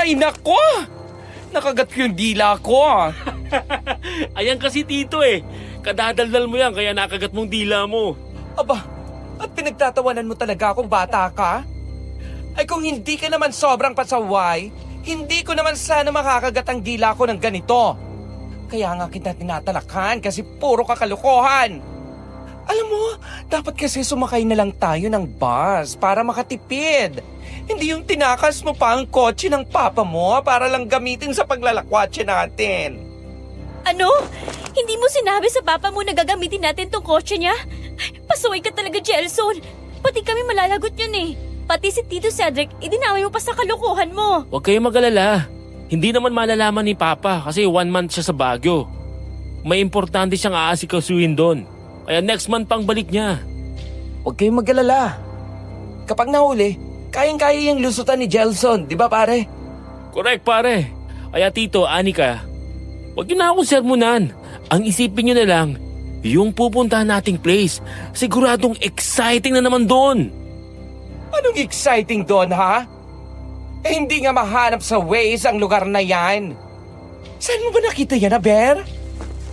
Ay, nako! Nakagat ko yung dila ko. Ayan kasi tito eh. Kadadaldal mo yan kaya nakagat mong dila mo. Aba, at pinagtatawanan mo talaga akong bata ka? Ay kung hindi ka naman sobrang pasaway, hindi ko naman sana makakagat ang dila ko ng ganito. Kaya nga kita tinatalakan kasi puro kakalukuhan. Alam mo, dapat kasi sumakay na lang tayo ng bus para makatipid. Hindi yung tinakas mo pa ang kotse ng papa mo para lang gamitin sa paglalakwatse natin. Ano? Hindi mo sinabi sa papa mo na gagamitin natin tong kotse niya? Pasaway ka talaga, Jelson. Pati kami malalagot yun eh. Pati si Tito Cedric, idinaway mo pa sa kalukuhan mo. Huwag kayong mag-alala. Hindi naman malalaman ni Papa kasi 1 month siya sa Baguio. May importante siyang aasikasuhin doon. Kaya next month pang balik niya. Huwag kayong mag-alala. Kapag nahuli, kayang-kaya yung lusutan ni Jelson, di ba pare? Correct pare. Kaya Tito, Anika, huwag niyo na akong sermonan. Ang isipin niyo na lang, yung pupuntahan nating place, siguradong exciting na naman doon. Anong exciting doon, ha? Eh, hindi nga mahanap sa Waze ang lugar na yan. Saan mo ba nakita yan, Bear?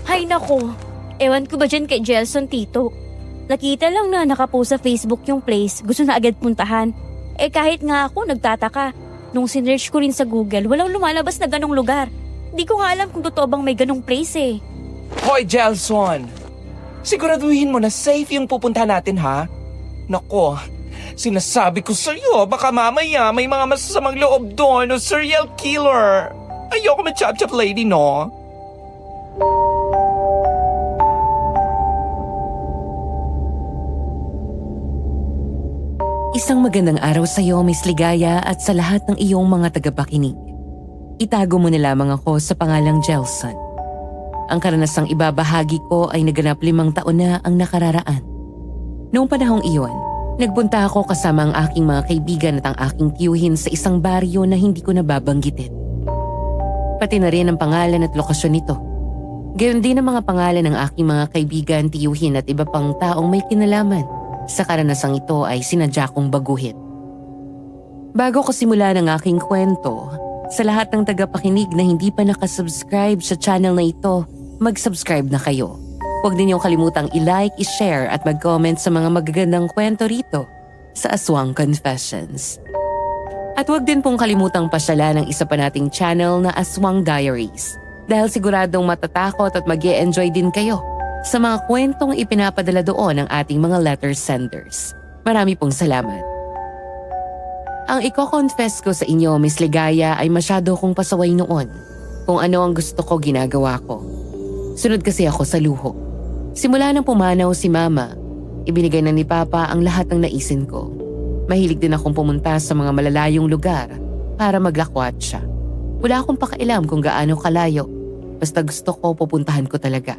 Hay nako, ewan ko ba dyan kay Jelson, Tito? Nakita lang na nakapost sa Facebook yung place, gusto na agad puntahan. Eh kahit nga ako nagtataka, nung sinearch ko rin sa Google, walang lumalabas na ganong lugar. Di ko nga alam kung totoo bang may ganong place eh. Hoy, Jelson! Siguraduhin mo na safe yung pupuntahan natin, ha? Nako, sinasabi ko sa'yo, baka mamaya may mga masasamang loob doon o serial killer. Ayoko ma-chop-chop lady, no? Isang magandang araw sa iyo, Miss Ligaya, at sa lahat ng iyong mga tagapakinig. Itago mo na lamang ako sa pangalang Jelson. Ang karanasang ibabahagi ko ay naganap 5 taon na ang nakararaan. Noong panahong iyon, nagpunta ako kasama ang aking mga kaibigan at ang aking tiyuhin sa isang baryo na hindi ko nababanggitin. Pati na rin ang pangalan at lokasyon nito. Gayon din ang mga pangalan ng aking mga kaibigan, tiyuhin at iba pang taong may kinalaman sa karanasang ito ay sinadya kong baguhin. Bago ko simulan ang aking kwento, sa lahat ng tagapakinig na hindi pa nakasubscribe sa channel na ito, mag-subscribe na kayo. Huwag ninyong kalimutang i-like, i-share at mag-comment sa mga magagandang kwento rito sa Aswang Confessions. At huwag din pong kalimutang pasyalan ang isa pa nating channel na Aswang Diaries dahil siguradong matatakot at mag-e-enjoy din kayo sa mga kwentong ipinapadala doon ng ating mga letter senders. Marami pong salamat. Ang iko-confess ko sa inyo, Miss Ligaya, ay masyado kong pasaway noon. Kung ano ang gusto ko, ginagawa ko. Sunod kasi ako sa luho. Simula nang pumanaw si Mama, ibinigay na ni Papa ang lahat ng naisin ko. Mahilig din akong pumunta sa mga malalayong lugar para maglakwat siya. Wala akong pakailam kung gaano kalayo. Basta gusto ko, pupuntahan ko talaga.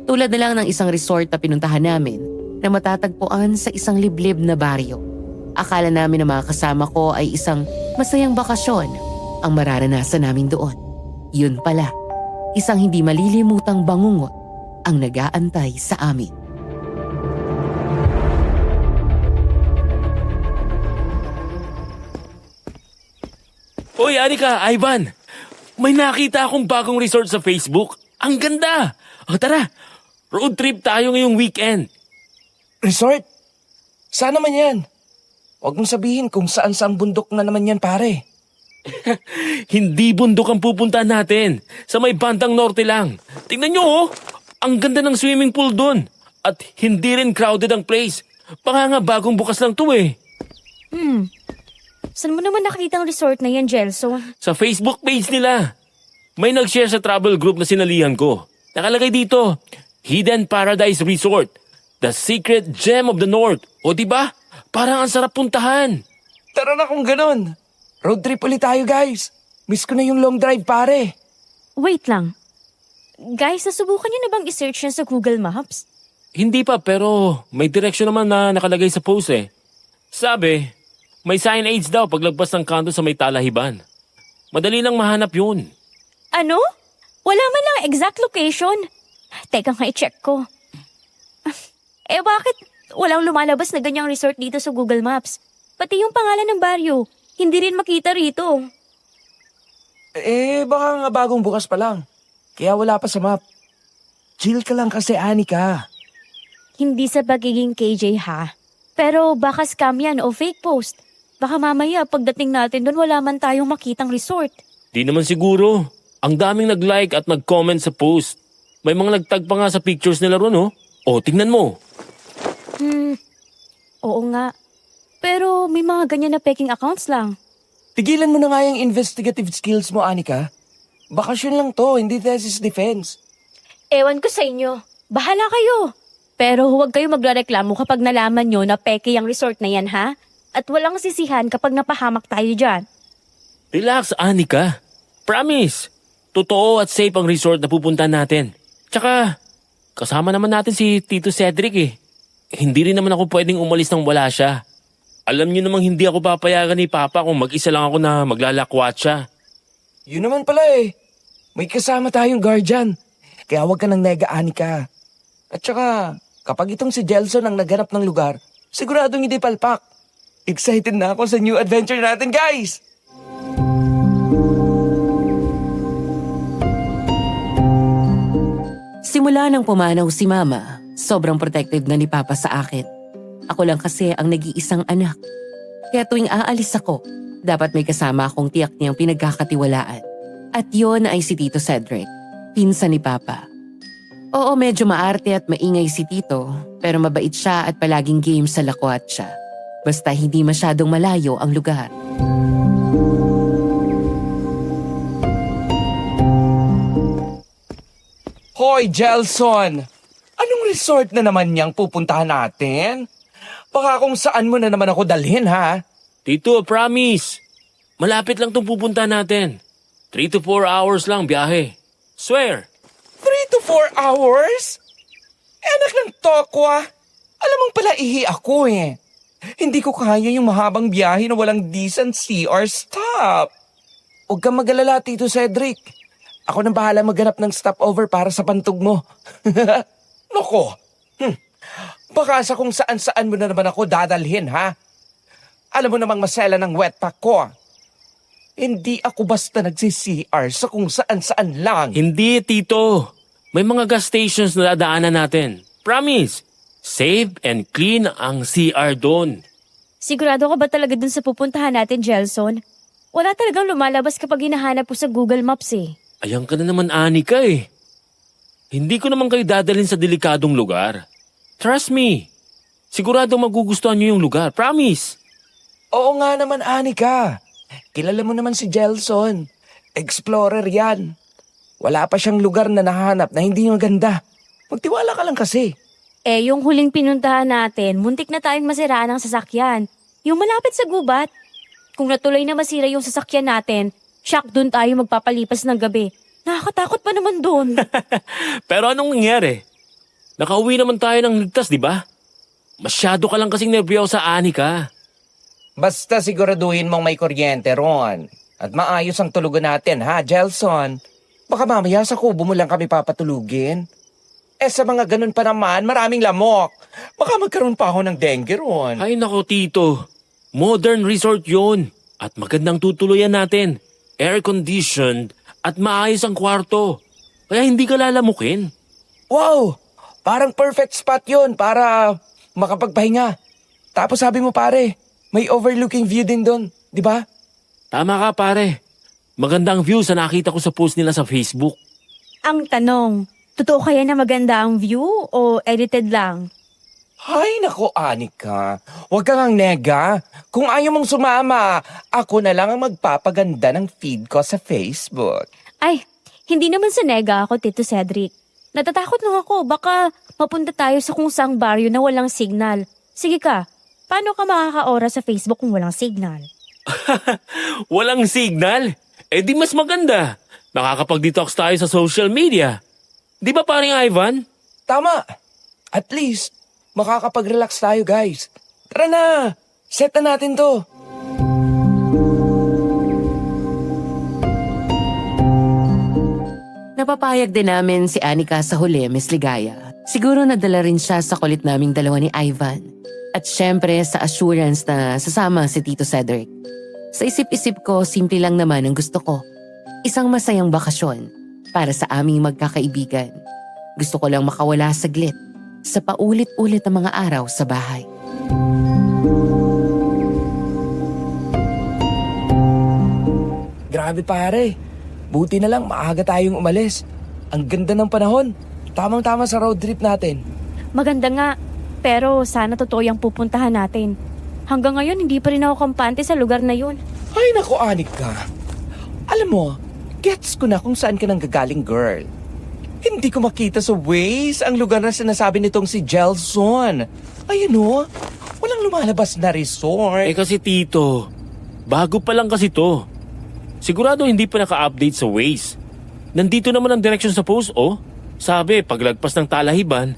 Tulad na lang ng isang resort na pinuntahan namin na matatagpuan sa isang liblib na baryo. Akala namin na mga kasama ko ay isang masayang bakasyon ang mararanasan namin doon. Yun pala, isang hindi malilimutang bangungot ang nag-aantay sa amin. Hoy Anika, Ivan! May nakita akong bagong resort sa Facebook. Ang ganda! O tara, road trip tayo ngayong weekend. Resort? Saan naman yan? Huwag mong sabihin kung saan-saan bundok na naman yan, pare. Hindi bundok ang pupuntahan natin. Sa may bandang norte lang. Tingnan nyo oh, ang ganda ng swimming pool doon. At hindi rin crowded ang place. Baka nga bagong bukas lang to eh. Saan mo naman nakita ang resort na yan, Jelson? Sa Facebook page nila. May nag-share sa travel group na sinalihan ko. Nakalagay dito, Hidden Paradise Resort. The Secret Gem of the North. O diba? Parang ang sarap puntahan. Tara na kung ganun. Road trip ulit tayo, guys. Miss ko na yung long drive, pare. Wait lang. Guys, nasubukan niyo na bang isearch yan sa Google Maps? Hindi pa pero may direksyon naman na nakalagay sa post eh. Sabi, may signage daw paglagpas ng kanto sa may talahiban. Madali lang mahanap yun. Ano? Wala man lang exact location. Teka nga i-check ko. Eh bakit walang lumalabas na ganyang resort dito sa Google Maps? Pati yung pangalan ng baryo, hindi rin makita rito. Baka nga bagong bukas pa lang. Kaya wala pa sa map. Chill ka lang kasi, Anika. Hindi sa pagiging KJ ha. Pero baka scam yan o fake post. Baka mamaya pagdating natin doon wala man tayong makitang resort. Di naman siguro. Ang daming nag-like at nag-comment sa post. May mga nagtag pa nga sa pictures nila ron, oh. O, tingnan mo. Oo nga. Pero may mga ganyan na peking accounts lang. Tigilan mo na nga yung investigative skills mo, Anika. Bakasyon lang to, hindi thesis defense. Ewan ko sa inyo. Bahala kayo. Pero huwag kayo magrereklamo kapag nalaman nyo na peke yung resort na yan ha. At walang sisihan kapag napahamak tayo dyan. Relax, Anika. Promise. Totoo at safe ang resort na pupuntahan natin. Tsaka, kasama naman natin si Tito Cedric eh. Hindi rin naman ako pwedeng umalis nang wala siya. Alam niyo namang hindi ako papayagan ni Papa kung mag-isa lang ako na maglalakwat siya. Yun naman pala eh. May kasama tayong guardian. Kaya huwag ka nang nega, Anika. At saka, kapag itong si Jelson ang naghanap ng lugar, siguradong hindi palpak. Excited na ako sa new adventure natin, guys! Simula nang pumanaw si Mama, sobrang protective na ni Papa sa akin. Ako lang kasi ang nag-iisang anak. Kaya tuwing aalis ako, dapat may kasama akong tiyak niyang pinagkakatiwalaan. At yon ay si Tito Cedric, pinsan ni Papa. Oo, medyo maarte at maingay si Tito, pero mabait siya at palaging game sa lakwat siya. Basta hindi masyadong malayo ang lugar. Hoy, Jelson! Anong resort na naman niyang pupuntahan natin? Baka kung saan mo na naman ako dalhin, ha? Tito, promise. Malapit lang itong pupuntahan natin. 3 to 4 hours lang biyahe. Swear. 3 to 4 hours? Anak ng tokwa. Alam mong pala ihi ako eh. Hindi ko kaya yung mahabang biyahe na walang decent CR stop. Huwag kang mag-alala, Tito Cedric. Ako nang bahala maghanap ng stopover para sa pantog mo. Noko. Baka sa kung saan-saan mo na naman ako dadalhin, ha? Alam mo namang masela ng wetpack ko. Hindi ako basta nagsi-CR sa kung saan-saan lang. Hindi, Tito. May mga gas stations na dadaanan natin. Promise. Safe and clean ang CR doon. Sigurado ka ba talaga dun sa pupuntahan natin, Jelson? Wala talagang lumalabas kapag hinahanap po sa Google Maps eh. Ayan ka na naman, Anika eh. Hindi ko naman kayo dadalhin sa delikadong lugar. Trust me. Sigurado magugustuhan niyo yung lugar. Promise. Oo nga naman, Anika. Kilala mo naman si Jelson. Explorer yan. Wala pa siyang lugar na nahanap na hindi maganda. Magtiwala ka lang kasi. Yung huling pinuntahan natin, muntik na tayong masiraan ng sasakyan. Yung malapit sa gubat. Kung natuloy na masira yung sasakyan natin, shock dun tayo magpapalipas ng gabi. Nakakatakot pa naman dun. Pero anong nangyari? Nakauwi naman tayo ng ligtas, di ba? Masyado ka lang kasing nervyosa, Anika. Basta siguraduhin mong may kuryente ron. At maayos ang tulugan natin, ha, Jelson? Baka mamaya sa kubo mo lang kami papatulugin. Sa mga ganun pa naman, maraming lamok. Baka magkaroon pa ako ng dengue ron. Ay nako, Tito. Modern resort yun. At magandang tutuluyan natin. Air-conditioned at maayos ang kwarto. Kaya hindi ka lalamukin. Wow! Parang perfect spot yun para makapagpahinga. Tapos sabi mo pare, may overlooking view din doon, di ba? Tama ka, pare. Magandang view sa nakita ko sa post nila sa Facebook. Ang tanong, totoo kaya na maganda ang view o edited lang? Hay nako, Anika. Huwag kang ang nega. Kung ayaw mong sumama, ako na lang ang magpapaganda ng feed ko sa Facebook. Ay, hindi naman sa nega ako, Tito Cedric. Natatakot lang ako, baka mapunta tayo sa kung saang baryo na walang signal. Sige ka, paano ka makakaora sa Facebook kung walang signal? Walang signal? Eh di mas maganda. Nakakapag-detox tayo sa social media. Di ba paring Ivan? Tama. At least, makakapag-relax tayo, guys. Tara na, set na natin to. Napapayag din namin si Anika sa huli, Miss Ligaya. Siguro nadala rin siya sa kulit naming dalawa ni Ivan. At syempre sa assurance na sasama si Tito Cedric. Sa isip-isip ko, simple lang naman ang gusto ko. Isang masayang bakasyon para sa aming magkakaibigan. Gusto ko lang makawala saglit sa paulit-ulit na mga araw sa bahay. Grabe pare. Buti na lang maaga tayong umalis. Ang ganda ng panahon. Tamang-tama sa road trip natin. Maganda nga, pero sana totoo yung pupuntahan natin. Hanggang ngayon, hindi pa rin ako kampante sa lugar na yun. Ay naku, Anika. Alam mo, gets ko na kung saan ka nang gagaling, girl. Hindi ko makita sa Waze ang lugar na sinasabi nitong si Gelson. Ayun o, walang lumalabas na resort. Kasi Tito, bago pa lang kasi to. Sigurado hindi pa naka-update sa Waze. Nandito naman ang direction sa post, oh. Sabi, paglagpas ng Talahiban,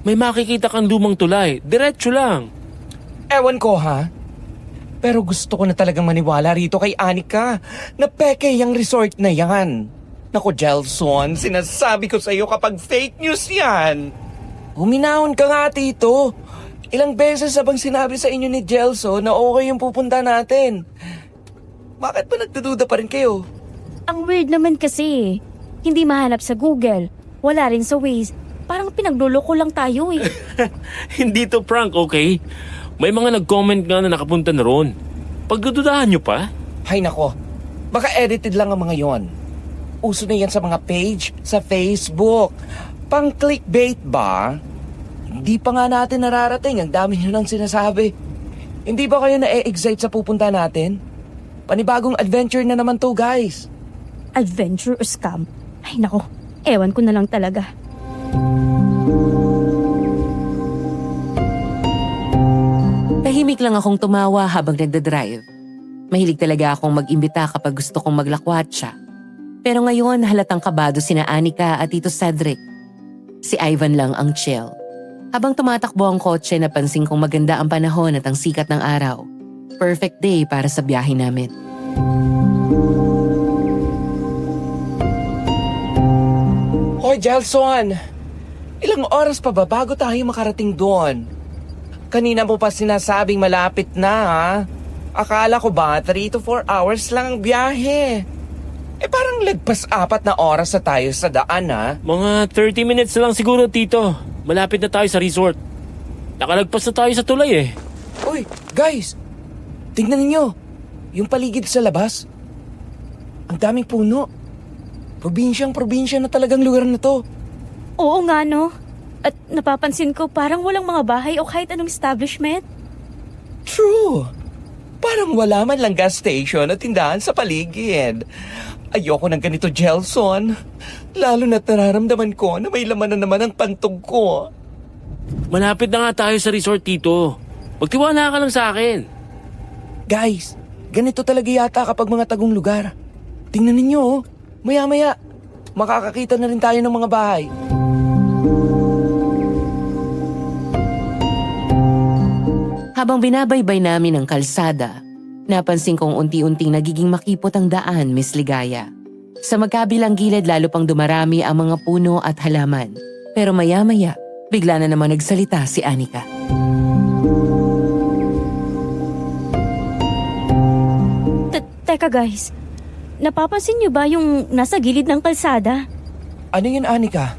may makikita kang lumang tulay. Diretso lang. Ewan ko ha. Pero gusto ko na talagang maniwala rito kay Anika na peke yung resort na yan. Naku, Gelson, sinasabi ko sa iyo kapag fake news yan. Huminahon ka nga, Tito. Ilang beses na bang sinabi sa inyo ni Gelson na okay yung pupunta natin? Bakit ba nagdududa pa rin kayo? Ang weird naman kasi. Hindi mahanap sa Google. Wala rin sa Waze. Parang pinagluloko lang tayo eh. Hindi to prank, okay? May mga nag-comment nga na nakapunta na ron. Pagdududahan nyo pa? Hay nako, baka edited lang ang mga yon. Uso na yan sa mga page sa Facebook. Pang clickbait ba? Hindi pa nga natin nararating. Ang dami nyo nang sinasabi. Hindi ba kayo na-excite sa pupunta natin? Panibagong adventure na naman to, guys. Adventure o scam? Ay nako, ewan ko na lang talaga. Tahimik lang akong tumawa habang nagdadrive. Mahilig talaga akong mag-imbita kapag gusto kong maglakwatsa. Pero ngayon halatang kabado sina Anika at Tito Cedric. Si Ivan lang ang chill. Habang tumatakbo ang kotse, napansin kong maganda ang panahon at ang sikat ng araw. Perfect day para sa biyahe namin. Hoy, Gelson! Ilang oras pa ba bago tayo makarating doon? Kanina mo pa sinasabing malapit na, ha? Akala ko ba 3 to 4 hours lang ang biyahe? Parang lagpas 4 na oras na tayo sa daan, ha? Mga 30 minutes na lang siguro, Tito. Malapit na tayo sa resort. Nakalagpas na tayo sa tulay eh. Uy, guys! Tingnan ninyo! Yung paligid sa labas. Ang daming puno. Probinsyang-probinsya na talagang lugar na to. Oo nga no. At napapansin ko parang walang mga bahay o kahit anong establishment. True. Parang wala man lang gas station at tindahan sa paligid. Ayoko ng ganito, Gelson. Lalo na't nararamdaman ko na may laman na naman ang pantog ko. Malapit na nga tayo sa resort, Tito. Magtiwala ka lang sa akin. Guys, ganito talaga yata kapag mga tagong lugar. Tingnan ninyo, oh. Maya-maya, makakakita na rin tayo ng mga bahay. Habang binabaybay namin ang kalsada, napansin kong unti-unting nagiging makipot ang daan, Miss Ligaya. Sa magkabilang gilid lalo pang dumarami ang mga puno at halaman. Pero maya-maya, bigla na naman nagsalita si Anika. Teka guys, napapansin niyo ba yung nasa gilid ng kalsada? Ano yun, Anika?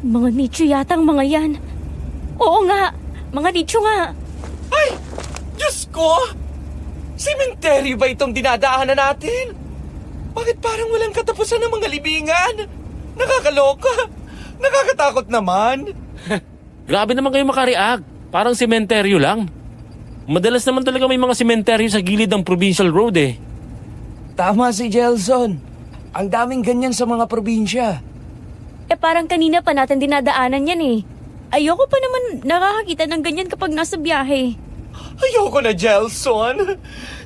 Mga nicho yatang mga yan. Oo nga, mga nicho nga. Ay! Diyos ko! Sementeryo ba itong dinadaanan natin? Bakit parang walang katapusan ng mga libingan? Nakakaloka! Nakakatakot naman! Grabe naman kayo makareact. Parang sementeryo lang. Madalas naman talaga may mga sementeryo sa gilid ng provincial road eh. Tama si Gelson. Ang daming ganyan sa mga probinsya. Parang kanina pa natin dinadaanan yan eh. Ayoko pa naman nakakakita ng ganyan kapag nasa biyahe. Ayoko na, Gelson.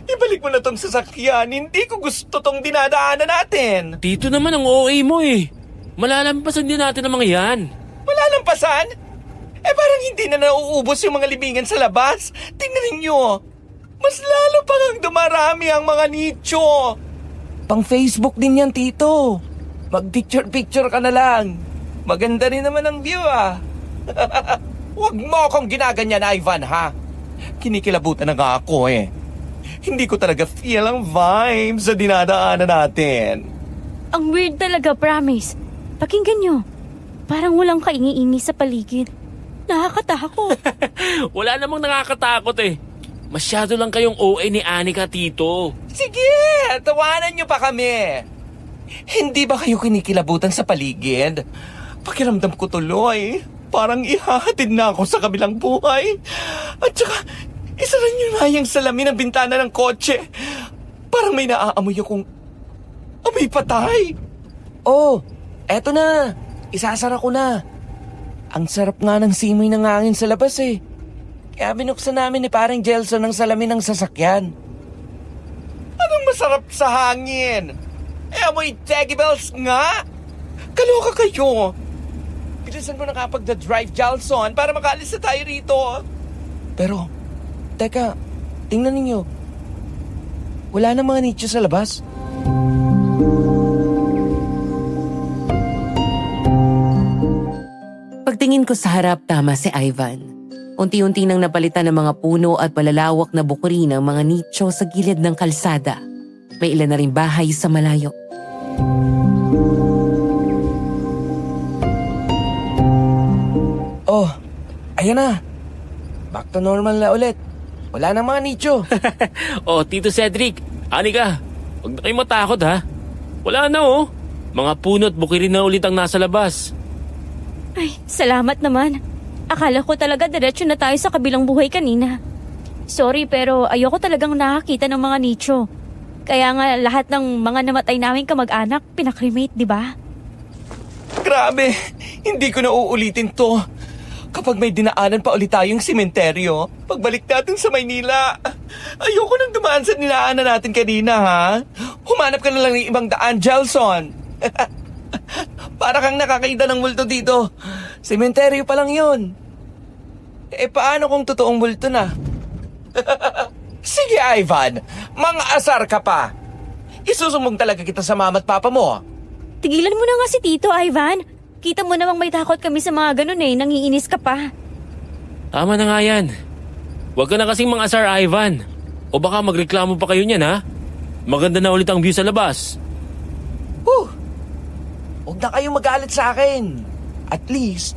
Ibalik mo na tong sasakyan. Hindi ko gusto tong dinadaanan natin. Tito naman ang OA mo eh. Malalampasan din natin ang mga yan. Malalampasan? Parang hindi na nauubos yung mga libingan sa labas. Tingnan ninyo. Mas lalo pang dumarami ang mga nicho. Pang Facebook din yan, Tito. Mag-picture-picture ka na lang. Maganda rin naman ang view, ah. Huwag mo akong ginaganyan, Ivan, ha? Kinikilabutan na nga ako, eh. Hindi ko talaga feel ang vibes sa dinadaanan natin. Ang weird talaga, promise. Pakinggan nyo. Parang walang kaingi-ingi sa paligid. Nakakatakot. Wala namang nakakatakot eh. Masyado lang kayong OA ni Anika, Tito. Sige, tawanan niyo pa kami. Hindi ba kayo kinikilabutan sa paligid? Pakiramdam ko tuloy. Parang ihahatid na ako sa kabilang buhay. At saka, isara niyo na yung salamin ng bintana ng kotse. Parang may naaamoy akong amoy patay. Oh, eto na. Isasara ko na. Ang sarap nga ng simoy ng hangin sa labas eh. Kaya binuksan namin ni parang Gelson ng salamin ng sasakyan. Anong masarap sa hangin? Amoy Teggy Bells nga! Kaloka kayo! Bilisan mo na kapag drive Gelson para makaalis na tayo rito. Pero, teka, tingnan ninyo. Wala na mga nicho sa labas. Pagtingin ko sa harap, tama si Ivan. Unti-unti nang napalitan ng mga puno at malalawak na bukuri ng mga nicho sa gilid ng kalsada. May ilan na rin bahay sa malayo. Oh, ayan na. Back to normal na ulit. Wala na mga nicho. Oh, Tito Cedric, Anika, huwag na kayong matakot ha. Wala na oh. Mga puno at bukirin na ulit ang nasa labas. Ay, salamat naman. Akala ko talaga diretso na tayo sa kabilang buhay kanina. Sorry pero ayoko talagang nakakita ng mga nicho. Kaya nga lahat ng mga namatay naming kamag-anak pinakremate, di ba? Grabe, hindi ko na uulitin to. Kapag may dinaanan pa ulit tayong sementeryo, pagbalik natin sa Maynila, ayoko nang dumaan sa dinaanan natin kanina, ha? Humanap ka na lang ng ibang daan, Gelson. Para kang nakakita ng multo dito. Sementeryo pa lang yun. Eh paano kung totoong multo na? Sige, Ivan, mga asar ka pa. Isusumbong talaga kita sa mama at papa mo. Tigilan mo na nga si Tito, Ivan. Kita mo namang may takot kami sa mga ganun eh, nangiinis ka pa. Tama na nga yan. Huwag ka na kasing mga asar, Ivan. O baka magreklamo pa kayo niyan ha. Maganda na ulit ang view sa labas. Huwag na kayong magalit sa akin. At least,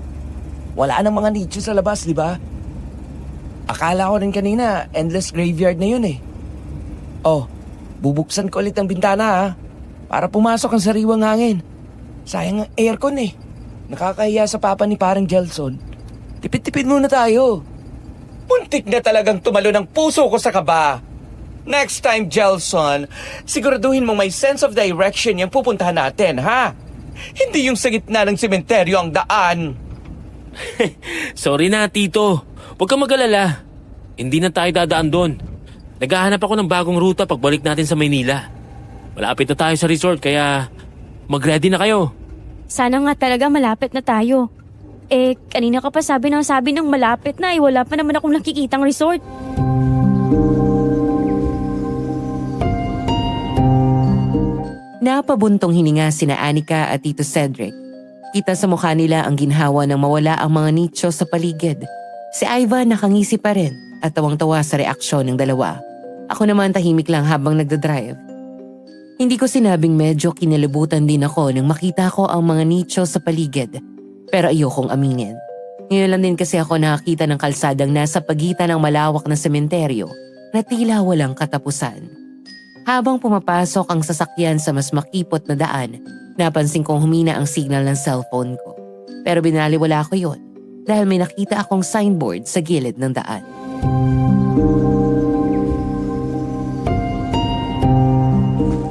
wala nang mga nicho sa labas, di ba? Akala ko rin kanina, endless graveyard na yun eh. Oh, bubuksan ko ulit ang bintana ha, para pumasok ang sariwang hangin. Sayang ang aircon eh. Nakakahiya sa papa ni parang Gelson. Tipid-tipid muna tayo. Muntik na talagang tumalo ng puso ko sa kaba. Next time, Gelson, siguraduhin mong may sense of direction yung pupuntahan natin, ha? Hindi yung sa gitna ng sementeryo ang daan. Sorry na, Tito. Huwag kang mag-alala. Hindi na tayo dadaan doon. Naghahanap ako ng bagong ruta pagbalik natin sa Maynila. Malapit na tayo sa resort kaya mag-ready na kayo. Sana nga talaga malapit na tayo. Eh, kanina ka pa sabi ng malapit na eh, wala pa naman akong nakikitang resort. Napabuntong hininga sina Anika at Tito Cedric. Kita sa mukha nila ang ginhawa ng mawala ang mga nicho sa paligid. Si Ivan nakangisi pa rin at tawang-tawa sa reaksyon ng dalawa. Ako naman tahimik lang habang nagdadrive. Hindi ko sinabing medyo kinalibutan din ako nang makita ko ang mga nicho sa paligid. Pero ayokong aminin. Ngayon lang din kasi ako nakakita ng kalsadang nasa pagitan ng malawak na sementeryo na tila walang katapusan. Habang pumapasok ang sasakyan sa mas makipot na daan, napansin kong humina ang signal ng cellphone ko. Pero binaliwala ko yon dahil may nakita akong signboard sa gilid ng daan.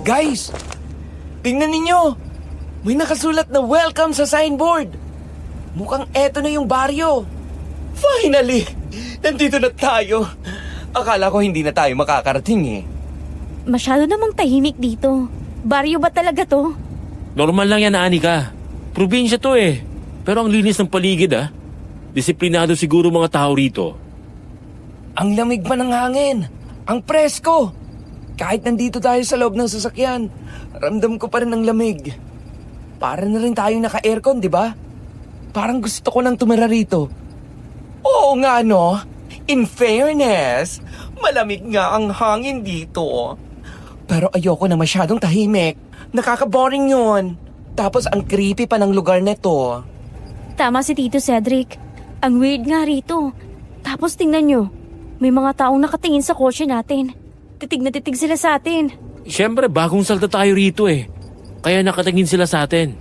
Guys, tingnan ninyo. May nakasulat na welcome sa signboard. Mukhang eto na yung baryo. Finally, nandito na tayo. Akala ko hindi na tayo makakarating eh. Masyado namang tahimik dito. Baryo ba talaga to? Normal lang yan, Anika. Probinsya to eh. Pero ang linis ng paligid ah. Disiplinado siguro mga tao rito. Ang lamig pa ng hangin. Ang presko. Kahit nandito tayo sa loob ng sasakyan, ramdam ko pa rin ang lamig. Para na rin tayong naka-aircon, di ba? Parang gusto ko nang tumira rito. Oo nga no. In fairness, malamig nga ang hangin dito. Pero ayoko na masyadong tahimik. Nakaka-boring yun. Tapos ang creepy pa ng lugar nito. Tama si Tito Cedric. Ang weird nga rito. Tapos tingnan nyo, may mga taong nakatingin sa kotse natin. Titig na titig sila sa atin. Siyempre, bagong salta tayo rito eh. Kaya nakatingin sila sa atin.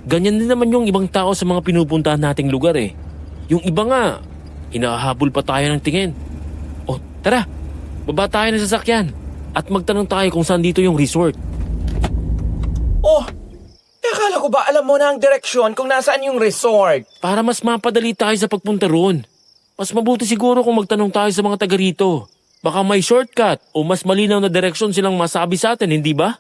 Ganyan din naman yung ibang tao sa mga pinupuntahan nating lugar eh. Yung iba nga, hinahabol pa tayo ng tingin. O, tara, baba tayo ng sasakyan. At magtanong tayo kung saan dito yung resort. Oh, akala ko ba alam mo na ang direksyon kung nasaan yung resort? Para mas mapadali tayo sa pagpunta roon. Mas mabuti siguro kung magtanong tayo sa mga taga rito. Baka may shortcut o mas malinaw na direksyon silang masabi sa atin, hindi ba?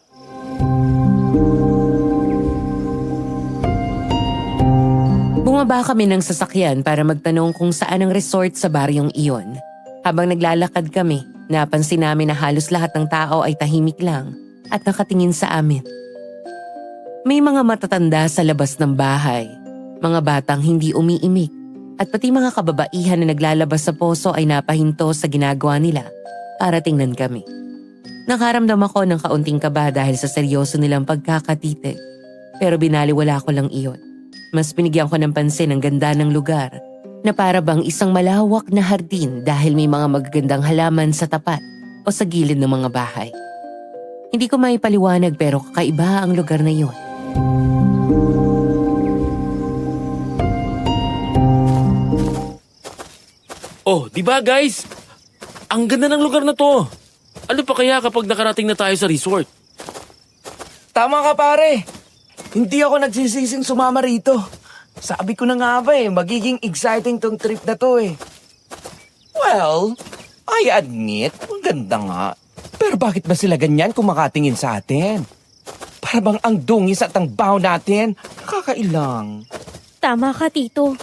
Bumaba kami ng sasakyan para magtanong kung saan ang resort sa baryong iyon. Habang naglalakad kami, napansin namin na halos lahat ng tao ay tahimik lang at nakatingin sa amin. May mga matatanda sa labas ng bahay, mga batang hindi umiimik, at pati mga kababaihan na naglalabas sa poso ay napahinto sa ginagawa nila para tingnan kami. Nakaramdam ako ng kaunting kaba dahil sa seryoso nilang pagkakatitig, pero binaliwala ko lang iyon. Mas binigyan ko ng pansin ang ganda ng lugar na para bang isang malawak na hardin dahil may mga magagandang halaman sa tapat o sa gilid ng mga bahay. Hindi ko maipaliwanag pero kakaiba ang lugar na iyon. Oh, di ba guys? Ang ganda ng lugar na to. Ano pa kaya kapag nakarating na tayo sa resort? Tama ka pare. Hindi ako nagsisising sumama rito. Sabi ko na nga ba magiging exciting tong trip na to eh. Well, I admit, ang ganda nga. Pero bakit ba sila ganyan kung makatingin sa atin? Para bang ang dungis at ang baho natin, nakakailang. Tama ka, Tito.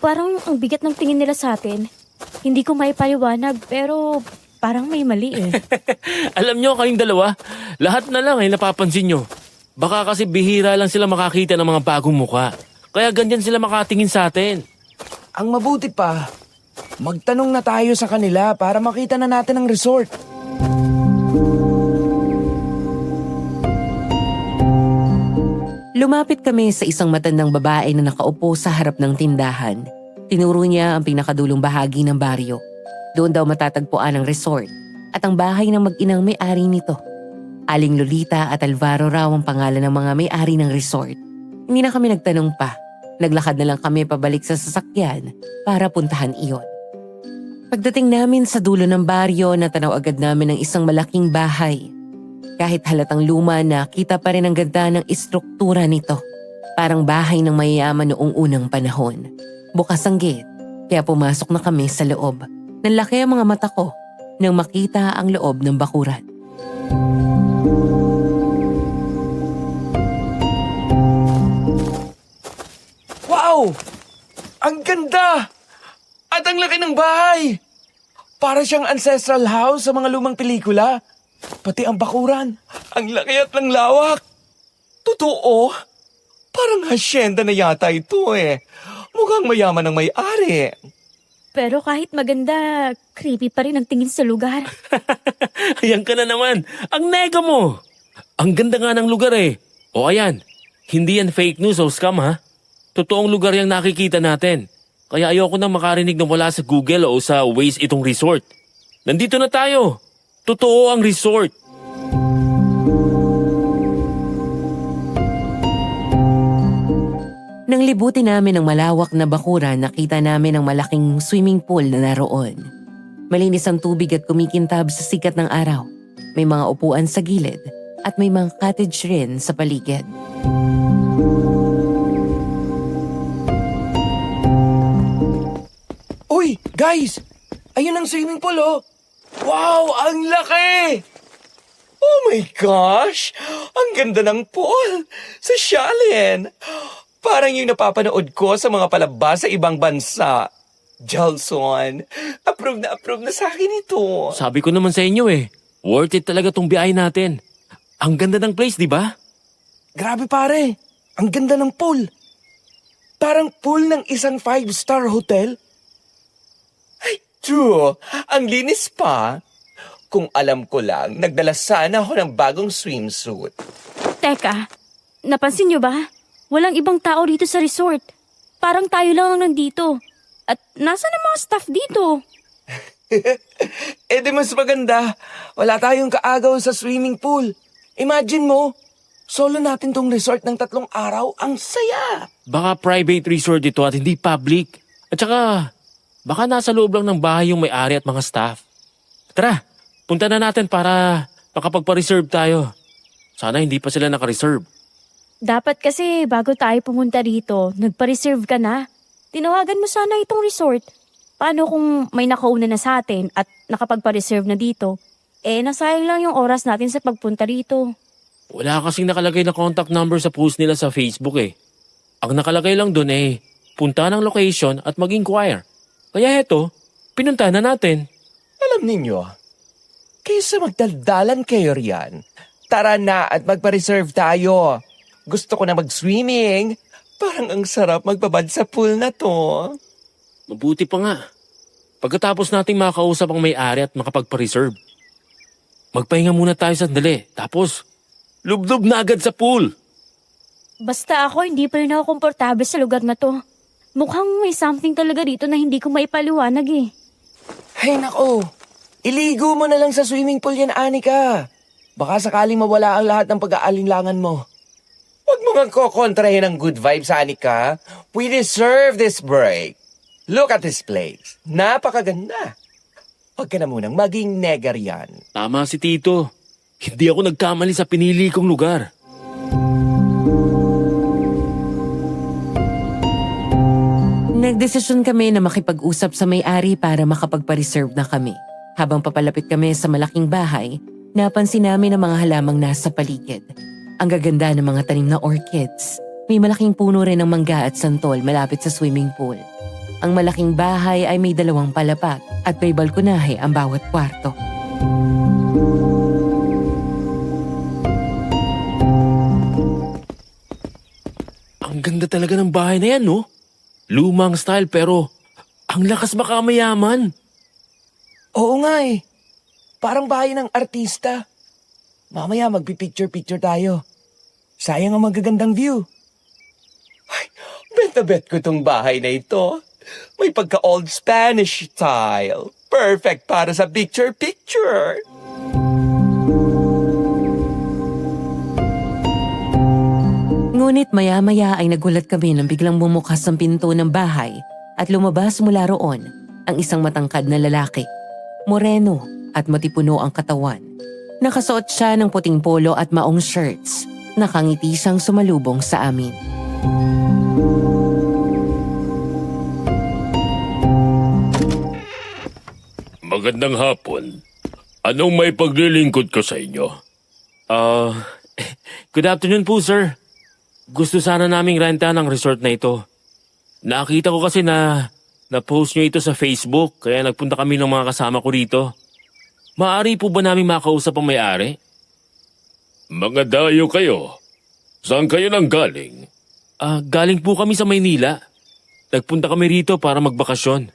Parang ang bigat ng tingin nila sa atin. Hindi ko maipaliwanag pero parang may mali eh. Alam nyo kayong dalawa, lahat na lang ay napapansin nyo. Baka kasi bihira lang sila makakita ng mga bagong muka. Kaya ganyan sila makatingin sa atin. Ang mabuti pa, magtanong na tayo sa kanila para makita na natin ang resort. Lumapit kami sa isang matandang babae na nakaupo sa harap ng tindahan. Tinuro niya ang pinakadulong bahagi ng baryo. Doon daw matatagpuan ang resort at ang bahay ng mag-inang may-ari nito. Aling Lolita at Alvaro raw ang pangalan ng mga may-ari ng resort. Hindi na kami nagtanong pa. Naglakad na lang kami pabalik sa sasakyan para puntahan iyon. Pagdating namin sa dulo ng baryo, natanaw agad namin ang isang malaking bahay. Kahit halatang luma na, kita pa rin ang ganda ng istruktura nito. Parang bahay ng mayayaman noong unang panahon. Bukas ang gate, kaya pumasok na kami sa loob. Nanlaki ang mga mata ko nang makita ang loob ng bakuran. Wow! Ang ganda! At ang laki ng bahay! Para siyang ancestral house sa mga lumang pelikula. Pati ang bakuran, ang laki at ng lawak. Totoo? Parang hasyenda na yata ito eh. Mukhang mayaman ang may-ari. Pero kahit maganda, creepy pa rin ang tingin sa lugar. Ayan ka na naman. Ang nega mo. Ang ganda nga ng lugar eh. O ayan, hindi yan fake news o scam ha. Totoong lugar yung nakikita natin. Kaya ayoko nang makarinig na wala sa Google o sa Waze itong resort. Nandito na tayo. Totoo ang resort. Nang libutin namin ang malawak na bakuran, nakita namin ang malaking swimming pool na naroon. Malinis ang tubig at kumikintab sa sikat ng araw. May mga upuan sa gilid at may mga cottage rin sa paligid. Uy, guys! Ayun ang swimming pool oh! Wow, ang laki! Oh my gosh! Ang ganda ng pool! Sa Shalin! Parang yung napapanood ko sa mga palabas sa ibang bansa. Jelson, approve na sa akin ito. Sabi ko naman sa inyo eh, worth it talaga tong biyahe natin. Ang ganda ng place, di ba? Grabe pare, ang ganda ng pool. Parang pool ng isang 5-star hotel. Ay, true, ang linis pa. Kung alam ko lang, nagdala sana ako ng bagong swimsuit. Teka, napansin niyo ba? Walang ibang tao dito sa resort. Parang tayo lang ang nandito. At nasa na mga staff dito? Di mas maganda. Wala tayong kaagaw sa swimming pool. Imagine mo, solo natin tong resort ng 3 araw. Ang saya! Baka private resort ito at hindi public. At saka, baka nasa loob lang ng bahay yung may-ari at mga staff. Tara, punta na natin para makapagpa-reserve tayo. Sana hindi pa sila naka-reserve. Dapat kasi bago tayo pumunta dito, nagpa-reserve ka na. Tinawagan mo sana itong resort. Paano kung may nakauna na sa atin at nakapagpa-reserve na dito? Nasayang lang yung oras natin sa pagpunta dito. Wala kasing nakalagay na contact number sa post nila sa Facebook eh. Ang nakalagay lang doon punta ng location at mag-inquire. Kaya eto, pinunta na natin. Alam ninyo, kaysa magdaldalan kayo riyan, tara na at magpa-reserve tayo. Gusto ko na mag-swimming. Parang ang sarap magbabad sa pool na to. Mabuti pa nga. Pagkatapos nating makausap ang may-ari at makapagpa-reserve. Magpahinga muna tayo sandali. Tapos, lublob na agad sa pool. Basta ako, hindi pa rin ako komportable sa lugar na to. Mukhang may something talaga dito na hindi ko maipaliwanag eh. Ay nako, iligo mo na lang sa swimming pool yan, Anika. Baka sakaling mawala ang lahat ng pag-aalinlangan mo. Huwag mo nga kokontrahin ang good vibes, Anika. We deserve this break. Look at this place. Napakaganda. Huwag ka na munang maging negar yan. Tama si Tito. Hindi ako nagkamali sa pinili kong lugar. Nagdesisyon kami na makipag-usap sa may-ari para makapagpa-reserve na kami. Habang papalapit kami sa malaking bahay, napansin namin ang mga halamang nasa paligid. Ang gaganda ng mga tanim na orchids. May malaking puno rin ng mangga at santol malapit sa swimming pool. Ang malaking bahay ay may 2 palapag at may balkonahe ang bawat kwarto. Ang ganda talaga ng bahay na yan, no? Lumang style pero ang lakas makamayaman. Oo nga eh. Parang bahay ng artista. Mamaya magpipicture-picture tayo. Sayang ang magagandang view. Ay, bet na bet ko tong bahay na ito. May pagka-old Spanish style. Perfect para sa picture-picture. Ngunit maya-maya ay nagulat kami nang biglang bumukas ang pinto ng bahay at lumabas mula roon ang isang matangkad na lalaki. Moreno at matipuno ang katawan. Nakasuot siya ng puting polo at maong shirts. Nakangiti siyang sumalubong sa amin. Magandang hapon. Anong may paglilingkod ko sa inyo? Good afternoon po, sir. Gusto sana naming renta ng resort na ito. Nakita ko kasi na post nyo ito sa Facebook, kaya nagpunta kami ng mga kasama ko rito. Maaari po ba namin makausap ang may-ari? Mga dayo kayo. Saan kayo nang galing? Galing po kami sa Maynila. Nagpunta kami rito para magbakasyon.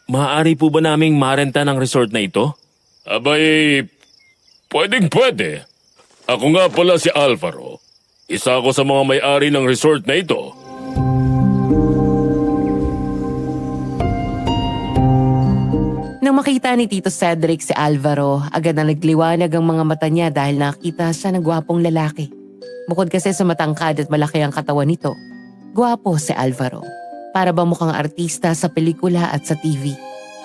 Maaari po ba naming marenta ng resort na ito? Abay, pwedeng-pwede. Ako nga pala si Alvaro. Isa ako sa mga may-ari ng resort na ito. Nang makita ni Tito Cedric si Alvaro, agad na nagliwanag ang mga mata niya dahil nakita siya ng gwapong lalaki. Bukod kasi sa matangkad at malaki ang katawan nito, gwapo si Alvaro. Para ba mukhang artista sa pelikula at sa TV.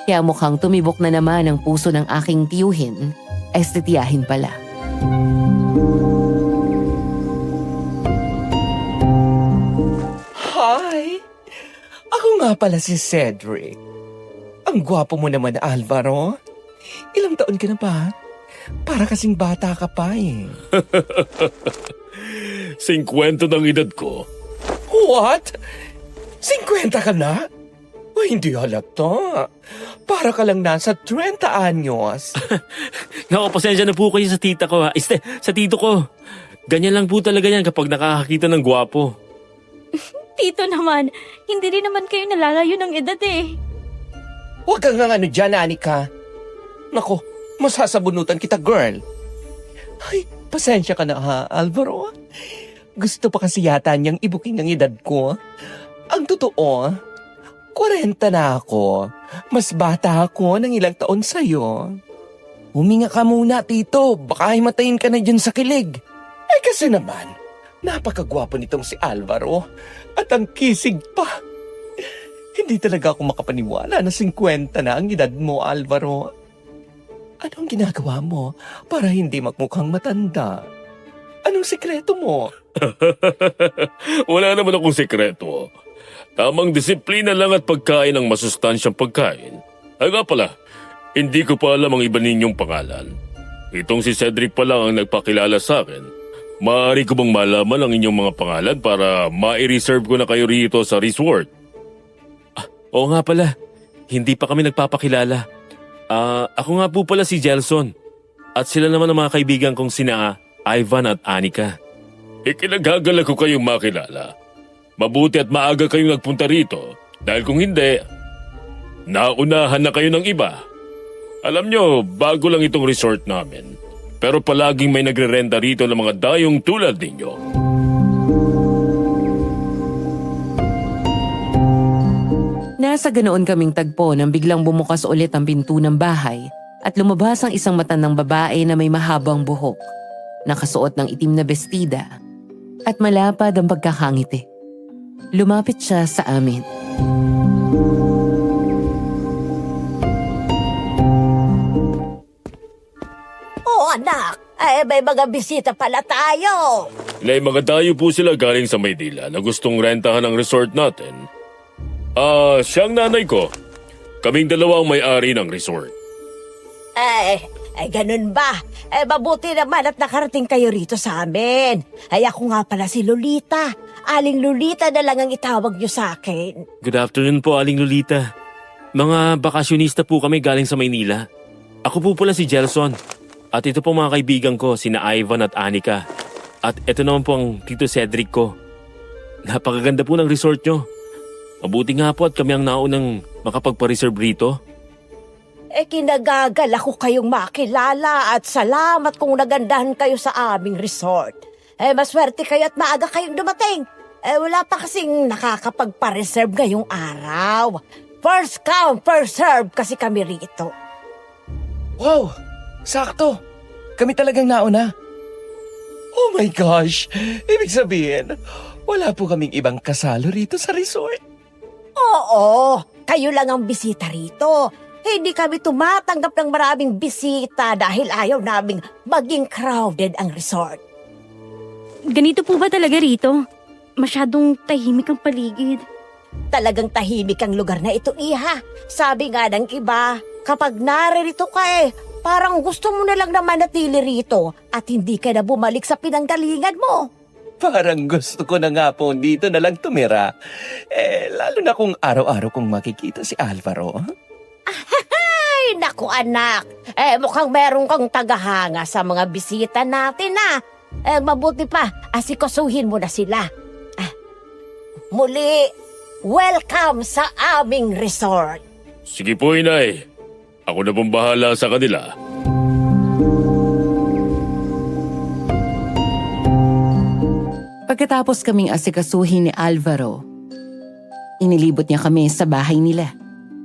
Kaya mukhang tumibok na naman ang puso ng aking tiyuhin, estetiyahin pala. Hi! Ako nga pala si Cedric. Ang gwapo mo naman, Alvaro. Ilang taon ka na ba? Para kasing bata ka pa eh. 50 ng edad ko. What? 50 ka na? O hindi halata. Para ka lang nasa 30 anyos. Naku, pasensya na po kayo sa tita ko ha. Sa tito ko. Ganyan lang po talaga yan kapag nakakakita ng gwapo. Tito naman, hindi rin naman kayo nalalayo ng edad eh. Huwag kang nga ano dyan, Anika. Nako, masasabunutan kita, girl. Ay, pasensya ka na ha, Alvaro. Gusto pa kasi yata niyang ibuking ng edad ko. Ang totoo, 40 na ako. Mas bata ako ng ilang taon sa'yo. Huminga ka muna, Tito. Baka himatayin ka na dyan sa kilig. Eh kasi naman, napakagwapo nitong si Alvaro. At ang kisig pa. Hindi talaga ako makapaniwala na 50 na ang edad mo, Alvaro. Anong ginagawa mo para hindi magmukhang matanda? Anong sikreto mo? Wala naman akong sekreto. Tamang disiplina lang at pagkain ng masustansyang pagkain. Ay nga pala, hindi ko pa alam ang iba ninyong pangalan. Itong si Cedric pa lang ang nagpakilala sa akin. Maaari ko bang malaman ang inyong mga pangalan para ma-reserve ko na kayo rito sa resort? Oo nga pala, hindi pa kami nagpapakilala. Ako nga po pala si Jelson. At sila naman ang mga kaibigan kong sina Ivan at Anika. Ikinagagala ko kayong makilala. Mabuti at maaga kayong nagpunta rito dahil kung hindi, naunahan na kayo ng iba. Alam nyo, bago lang itong resort namin. Pero palaging may nagre-renta rito ng mga dayong tulad ninyo. Nasa ganoon kaming tagpo nang biglang bumukas ulit ang pinto ng bahay at lumabas ang isang matandang babae na may mahabang buhok, nakasuot ng itim na bestida at malapad ang pagkakangiti. Lumapit siya sa amin. Oh anak, ay may mga bisita pala tayo. May mga dayo po sila galing sa Maynila na gustong rentahan ang resort natin. Siyang nanay ko. Kaming dalawang may-ari ng resort. Ay ganun ba? Mabuti naman at nakarating kayo rito sa amin. Ay ako nga pala si Lolita. Aling Lolita na lang ang itawag niyo sa akin. Good afternoon po, Aling Lolita. Mga bakasyonista po kami galing sa Maynila. Ako po pala si Jelson. At ito po mga kaibigan ko, sina Ivan at Anika. At ito naman po ang Tito Cedric ko. Napakaganda po ng resort nyo. Mabuti nga po at kami ang naunang makapagpa-reserve rito. Kinagagal ako kayong makilala at salamat kung nagandahan kayo sa aming resort. Maswerte kayo at maaga kayong dumating. Wala pa kasing nakakapagpa-reserve ngayong araw. First come, first serve kasi kami rito. Wow! Sakto! Kami talagang nauna. Oh my gosh! Ibig sabihin, wala po kaming ibang kasalo rito sa resort. Oo, kayo lang ang bisita rito. Hindi kami tumatanggap ng maraming bisita dahil ayaw naming maging crowded ang resort. Ganito po ba talaga rito? Masyadong tahimik ang paligid. Talagang tahimik ang lugar na ito, Iha. Sabi nga ng iba, kapag naririto ka parang gusto mo na lang na manatili rito at hindi ka na bumalik sa pinanggalingan mo. Parang gusto ko na nga po dito na lang tumira. Lalo na kung araw-araw kong makikita si Alvaro. Ay, naku anak. Mukhang meron kang tagahanga sa mga bisita natin mabuti pa, asikasuhin mo na sila. Muli, welcome sa aming resort. Sige po, Inay. Ako na pong bahala sa kanila. Pagkatapos kaming asikasuhin ni Alvaro, inilibot niya kami sa bahay nila,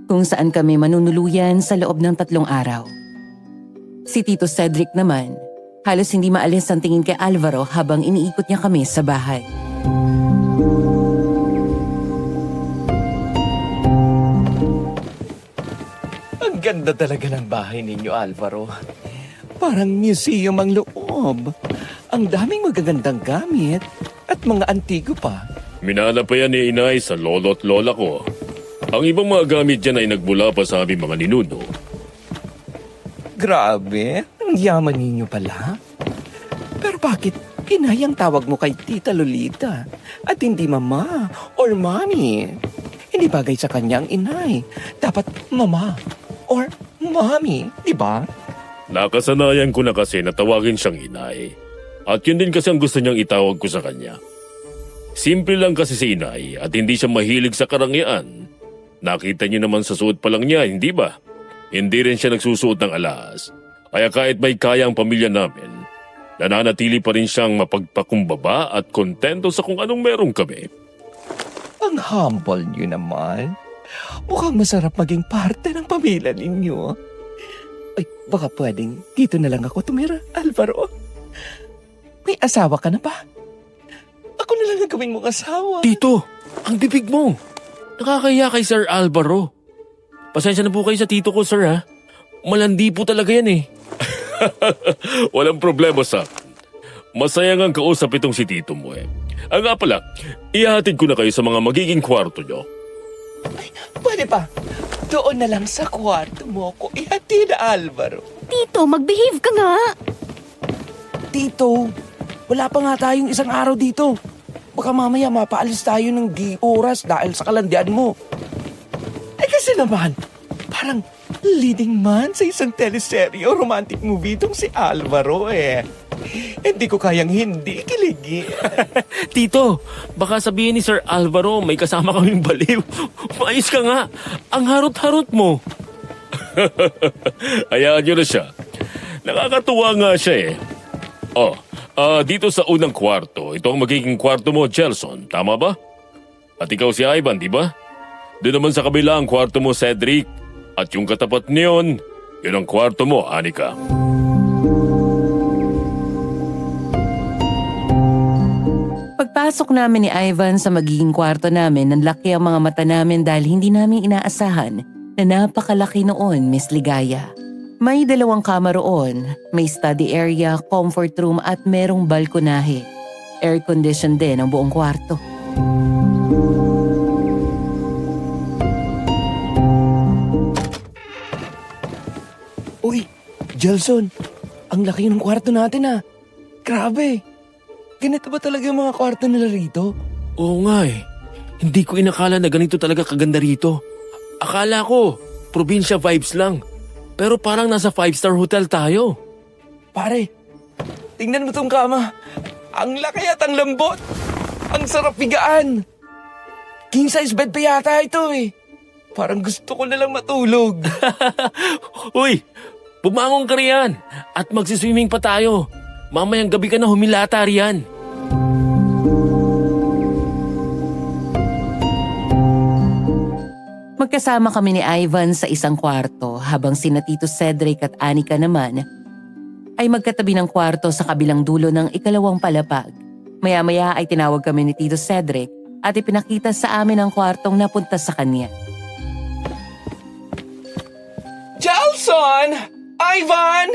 kung saan kami manunuluyan sa loob ng 3 araw. Si Tito Cedric naman, halos hindi maalis ang tingin kay Alvaro habang iniikot niya kami sa bahay. Ang ganda talaga ng bahay ninyo, Alvaro. Parang museum ang loob. Ang daming magagandang gamit at mga antigo pa. Minana pa yan ni Inay sa lolo at lola ko. Ang ibang mga gamit dyan ay nagbula pa sa aming mga ninuno. Grabe, ang yaman ninyo pala. Pero bakit Inay ang tawag mo kay Tita Lolita at hindi Mama or Mommy? Hindi bagay sa kanyang Inay. Dapat Mama or Mommy, di ba? Nakasanayan ko na kasi na tawagin siyang Inay. At yun din kasi ang gusto niyang itawag ko sa kanya. Simple lang kasi si Inay at hindi siya mahilig sa karangyaan. Nakita niyo naman sa suot pa lang niya, hindi ba? Hindi rin siya nagsusuot ng alas. Kaya kahit may kaya ang pamilya namin, nananatili pa rin siyang mapagpakumbaba at kontento sa kung anong meron kami. Ang humble niyo naman. Mukhang masarap maging parte ng pamilya ninyo. Ay, baka pwedeng dito na lang ako tumira, Alvaro. May asawa ka na ba? Ako na lang ang gawin mong asawa. Tito, ang bibig mo. Nakakaya kay Sir Alvaro. Pasensya na po kayo sa tito ko, sir, ha? Malandi po talaga yan, eh. Walang problema sa akin. Masaya nga kausap itong si tito mo, eh. Nga pala, ihahatid ko na kayo sa mga magiging kwarto nyo. Ay, pwede pa. Doon na lang sa kwarto mo ko ihatid, Alvaro. Tito, magbehave ka nga. Tito, wala pa nga tayong isang araw dito. Baka mamaya mapaalis tayo ng oras dahil sa kalandian mo. Eh kasi naman, parang leading man sa isang teleserye o romantic movie itong si Alvaro eh. Hindi ko kayang hindi kiligi. Tito, baka sabihin ni Sir Alvaro may kasama kaming baliw. Maayos ka nga. Ang harot-harot mo. Hayaan nyo na siya. Nakakatuwa nga siya, eh. Dito sa unang kwarto, ito ang magiging kwarto mo, Gelson. Tama ba? At ikaw si Ivan, di ba? Doon naman sa kabila ang kwarto mo, Cedric. At yung katapat niyon, yun ang kwarto mo, Anika. Pagpasok namin ni Ivan sa magiging kwarto namin, nanlaki ang mga mata namin dahil hindi namin inaasahan na napakalaki noon, Miss Ligaya. May 2 kama roon, may study area, comfort room at merong balkonahe. Air condition din ang buong kwarto. Uy, Gelson, ang laki ng kwarto natin ah. Grabe. Ganito ba talaga yung mga kwarto nila rito? Oo nga, eh. Hindi ko inakala na ganito talaga kaganda rito. Akala ko, probinsya vibes lang. Pero parang nasa 5-star hotel tayo. Pare, tingnan mo tong kama. Ang laki at ang lambot. Ang sarap bigaan. King size bed pa yata ito eh. Parang gusto ko na lang matulog. Uy, bumangon ka riyan at magsiswimming pa tayo. Mamayang gabi ka na humilata riyan. Magkasama kami ni Ivan sa isang kwarto habang sina Tito Cedric at Anika naman ay magkatabi ng kwarto sa kabilang dulo ng ikalawang palapag. Maya-maya ay tinawag kami ni Tito Cedric at ipinakita sa amin ang kwartong napunta sa kanya. Gelson! Ivan!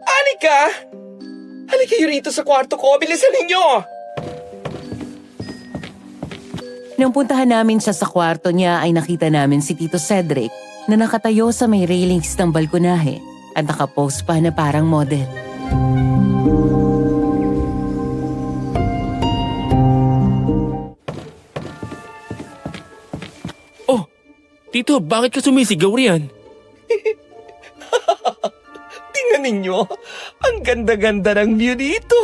Anika! Halika kayo rito sa kwarto ko. Bilisan ninyo! Nung puntahan namin siya sa kwarto niya ay nakita namin si Tito Cedric na nakatayo sa may railings ng balkonahe at nakapose pa na parang model. Oh, Tito, bakit ka sumisigaw riyan? Tingnan ninyo, ang ganda-ganda ng view dito.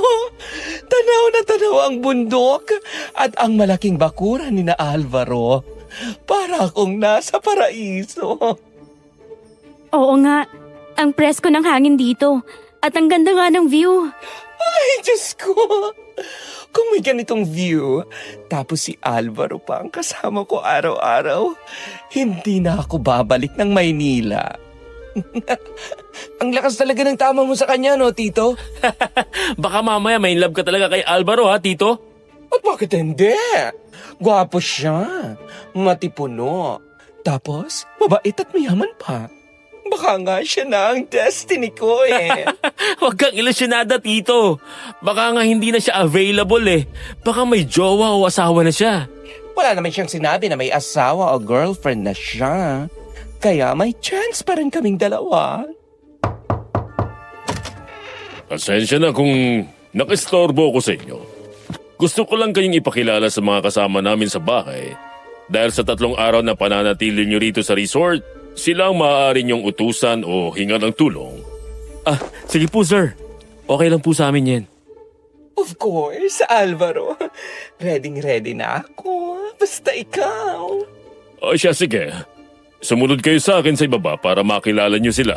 Tanaw na tanaw ang bundok at ang malaking bakuran ni na Alvaro. Para akong nasa paraiso. Oo nga, ang presko ng hangin dito. At ang ganda nga ng view. Ay, Diyos ko. Kung may ganitong view, tapos si Alvaro pa ang kasama ko araw-araw, hindi na ako babalik ng Maynila. Ang lakas talaga ng tama mo sa kanya, no, Tito? Baka mamaya may love ka talaga kay Alvaro, ha, Tito? At bakit hindi? Gwapo siya, matipuno, tapos mabait at mayaman pa. Baka nga siya na ang destiny ko eh. Huwag kang ilusyonada, Tito. Baka nga hindi na siya available, eh. Baka may jowa o asawa na siya. Wala naman siyang sinabi na may asawa o girlfriend na siya. Kaya may chance pa rin kaming dalawa. Pasensya na kung nakistorbo ko sa inyo. Gusto ko lang kayong ipakilala sa mga kasama namin sa bahay. Dahil sa 3 araw na pananatili nyo rito sa resort, sila ang maaari nyong utusan o hinga ng tulong. Ah, sige po, sir. Okay lang po sa amin yan. Of course, Alvaro. Ready na ako. Basta ikaw. O siya, sige. Sumunod kayo sa akin sa ibaba para makilala nyo sila.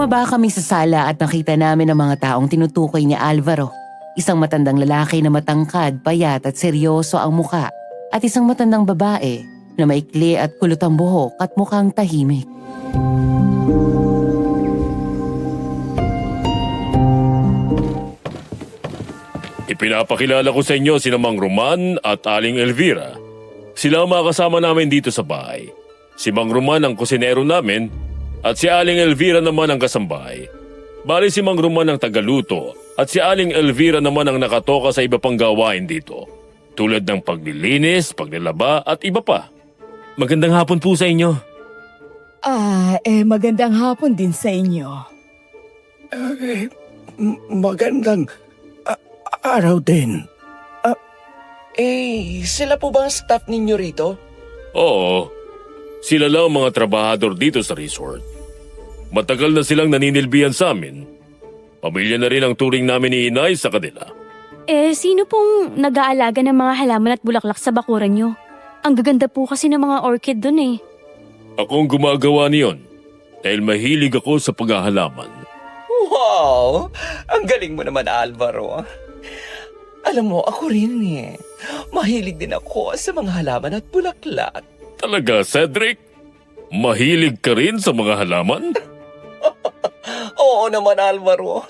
Bumaba kami sa sala at nakita namin ang mga taong tinutukoy ni Alvaro. Isang matandang lalaki na matangkad, payat at seryoso ang muka at isang matandang babae na maikli at kulot ang buhok at mukhang tahimik. Ipinapakilala ko sa inyo si Mang Roman at Aling Elvira. Sila ang mga kasama namin dito sa bahay. Si Mang Roman ang kusinero namin at si Aling Elvira naman ang kasambahay. Bali si Mang Roman ang tagaluto at si Aling Elvira naman ang nakatoka sa iba pang gawain dito. Tulad ng paglilinis, paglalaba at iba pa. Magandang hapon po sa inyo. Magandang hapon din sa inyo. Magandang araw din. Sila po ba ang staff ninyo rito? Oo, sila lang ang mga trabahador dito sa resort. Matagal na silang naninilbihan sa amin. Pamilya na rin ang turing namin ni Inay sa kanila. Sino pong nag-aalaga ng mga halaman at bulaklak sa bakuran nyo? Ang gaganda po kasi ng mga orchid dun eh. Ako ang gumagawa niyon dahil mahilig ako sa paghahalaman. Wow! Ang galing mo naman, Alvaro. Alam mo, ako rin eh. Mahilig din ako sa mga halaman at bulaklak. Talaga, Cedric? Mahilig ka rin sa mga halaman? Oo naman, Alvaro.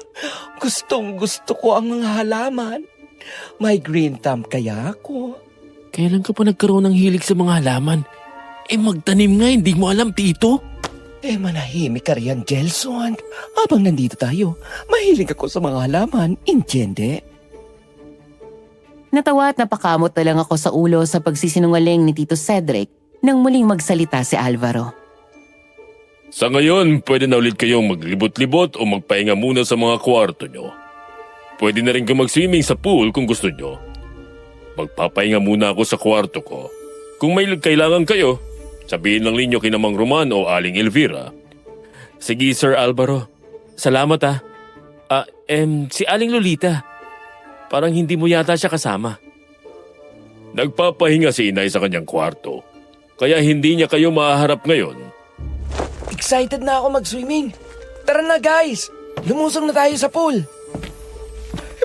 Gustong gusto ko ang mga halaman. May green thumb kaya ako. Kailan ka pa nagkaroon ng hilig sa mga halaman? Magtanim nga, hindi mo alam, Tito. Manahimik ka riyan, Gelson. Habang nandito tayo, mahilig ako sa mga halaman, entiende? Natawa at napakamot na lang ako sa ulo sa pagsisinungaling ni Tito Cedric nang muling magsalita si Alvaro. Sa ngayon, pwede na ulit kayong maglibot-libot o magpahinga muna sa mga kwarto nyo. Pwede na rin kayo mag-swimming sa pool kung gusto nyo. Magpapahinga muna ako sa kwarto ko. Kung may kailangan kayo, sabihin lang ninyo kina Mang Roman o Aling Elvira. Sige, Sir Alvaro. Salamat ah. Si Aling Lolita. Parang hindi mo yata siya kasama. Nagpapahinga si Inay sa kanyang kwarto. Kaya hindi niya kayo mahaharap ngayon. Excited na ako mag-swimming. Tara na, guys. Lumusong na tayo sa pool.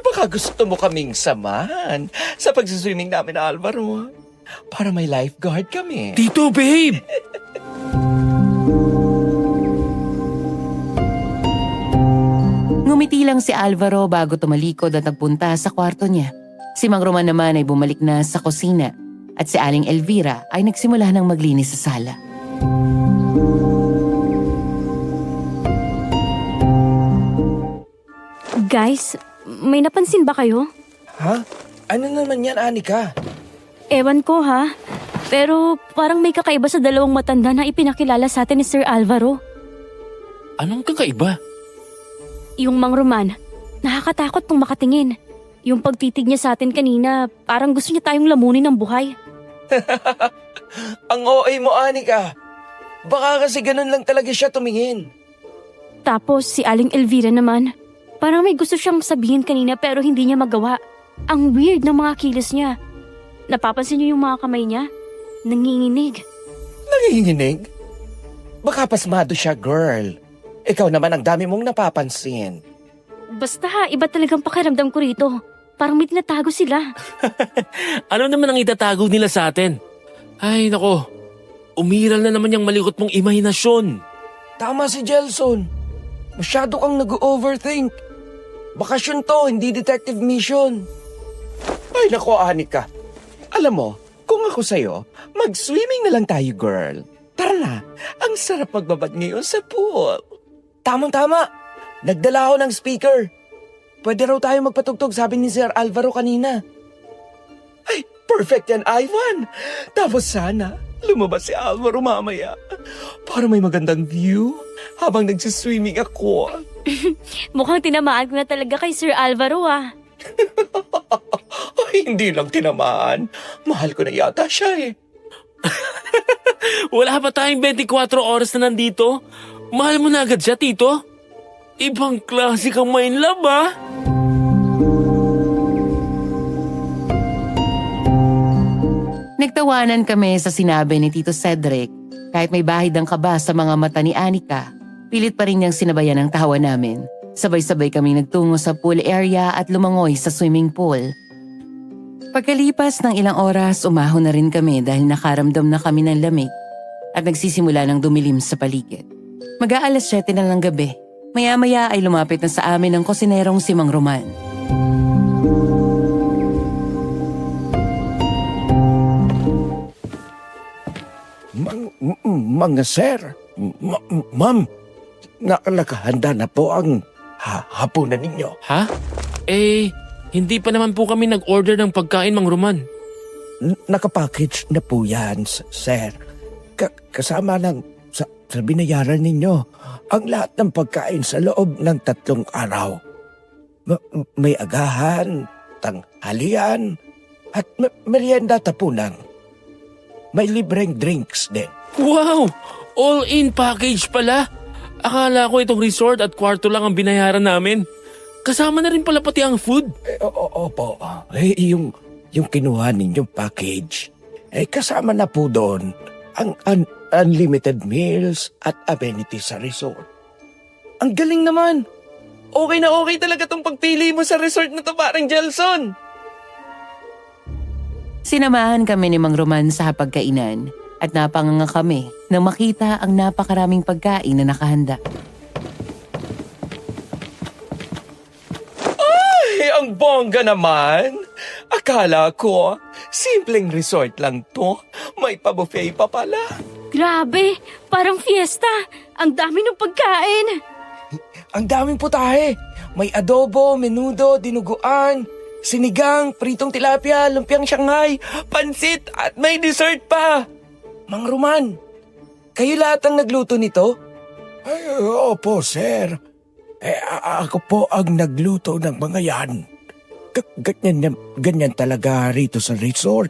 Baka gusto mo kaming samahan sa pagsiswimming namin, Alvaro. Para may lifeguard kami. Tito, babe! Ngumiti lang si Alvaro bago tumalikod at nagpunta sa kwarto niya. Si Mang Roman naman ay bumalik na sa kusina at si Aling Elvira ay nagsimula ng maglinis sa sala. Guys, may napansin ba kayo? Ha? Ano naman yan, Anika? Ewan ko ha. Pero parang may kakaiba sa dalawang matanda na ipinakilala sa atin ni Sir Alvaro. Anong kakaiba? Yung Mang Roman, nakakatakot pong makatingin. Yung pagtitig niya sa atin kanina, parang gusto niya tayong lamunin ng buhay. Ang OA mo, Anika. Baka kasi ganun lang talaga siya tumingin. Tapos si Aling Elvira naman, parang may gusto siyang sabihin kanina pero hindi niya magawa. Ang weird ng mga kilos niya. Napapansin niyo yung mga kamay niya? Nanginginig. Nanginginig? Baka pasmado siya, girl. Ikaw naman ang dami mong napapansin. Basta iba talagang pakiramdam ko rito. Parang may tinatago sila. Ano naman ang itatago nila sa atin? Ay, nako. Umiral na naman yung malikot mong imahinasyon. Tama si Gelson. Masyado kang nag-overthink. Bakasyon to, hindi detective mission. Ay nako, Anika. Alam mo, kung ako sa'yo, mag-swimming na lang tayo, girl. Tara na, ang sarap magbabad ngayon sa pool. Tamang-tama, nagdala ako ng speaker. Pwede raw tayo magpatugtog, sabi ni Sir Alvaro kanina. Ay, perfect yan, Ivan. Tapos sana, lumabas si Alvaro mamaya. Para may magandang view habang nagsiswimming ako. Mukhang tinamaan ko na talaga kay Sir Alvaro ah. Ay, hindi lang tinamaan. Mahal ko na yata siya eh. Wala pa tayong 24 oras na nandito. Mahal mo na agad siya, Tito. Ibang klase kang may love, ah. Nagtawanan kami sa sinabi ni Tito Cedric kahit may bahid ang kaba sa mga mata ni Anika. Pilit pa rin niyang sinabayan ang tawa namin. Sabay-sabay kaming nagtungo sa pool area at lumangoy sa swimming pool. Pagkalipas ng ilang oras, umahon na rin kami dahil nakaramdam na kami ng lamig at nagsisimula ng dumilim sa paligid. Mag-aalas 7 na ng gabi. Maya-maya ay lumapit na sa amin ang kusinerong si Mang Roman. Mga sir, ma'am, nakahanda na po ang hapunan ninyo. Ha? Hindi pa naman po kami nag-order ng pagkain, Mang Roman. Nakapackage na po yan, sir. Kasama ng sa binayaran ninyo ang lahat ng pagkain sa loob ng 3 araw. May agahan, tanghalian, at merienda tapunan. May libreng drinks din. Wow! All-in package pala. Akala ko itong resort at kwarto lang ang binayaran namin. Kasama na rin pala pati ang food. Opo. Yung kinuha ninyong package, kasama na po doon ang unlimited meals at amenities sa resort. Ang galing naman. Okay na okay talaga tong pagpili mo sa resort na to, parang Jelson. Sinamahan kami ni Mang Roman sa hapagkainan at napanganga kami nang makita ang napakaraming pagkain na nakahanda. Ay, ang bongga naman. Akala ko, simpleng resort lang to. May pa-buffet pa pala. Grabe, parang fiesta. Ang dami ng pagkain. Ang daming putahe. May adobo, menudo, dinuguan, sinigang, pritong tilapia, lumpiang Shanghai, pansit at may dessert pa. Mang Roman, kayo lahat ang nagluto nito? Ay, opo, sir. Ako po ang nagluto ng mga yan. Ganyan talaga rito sa resort.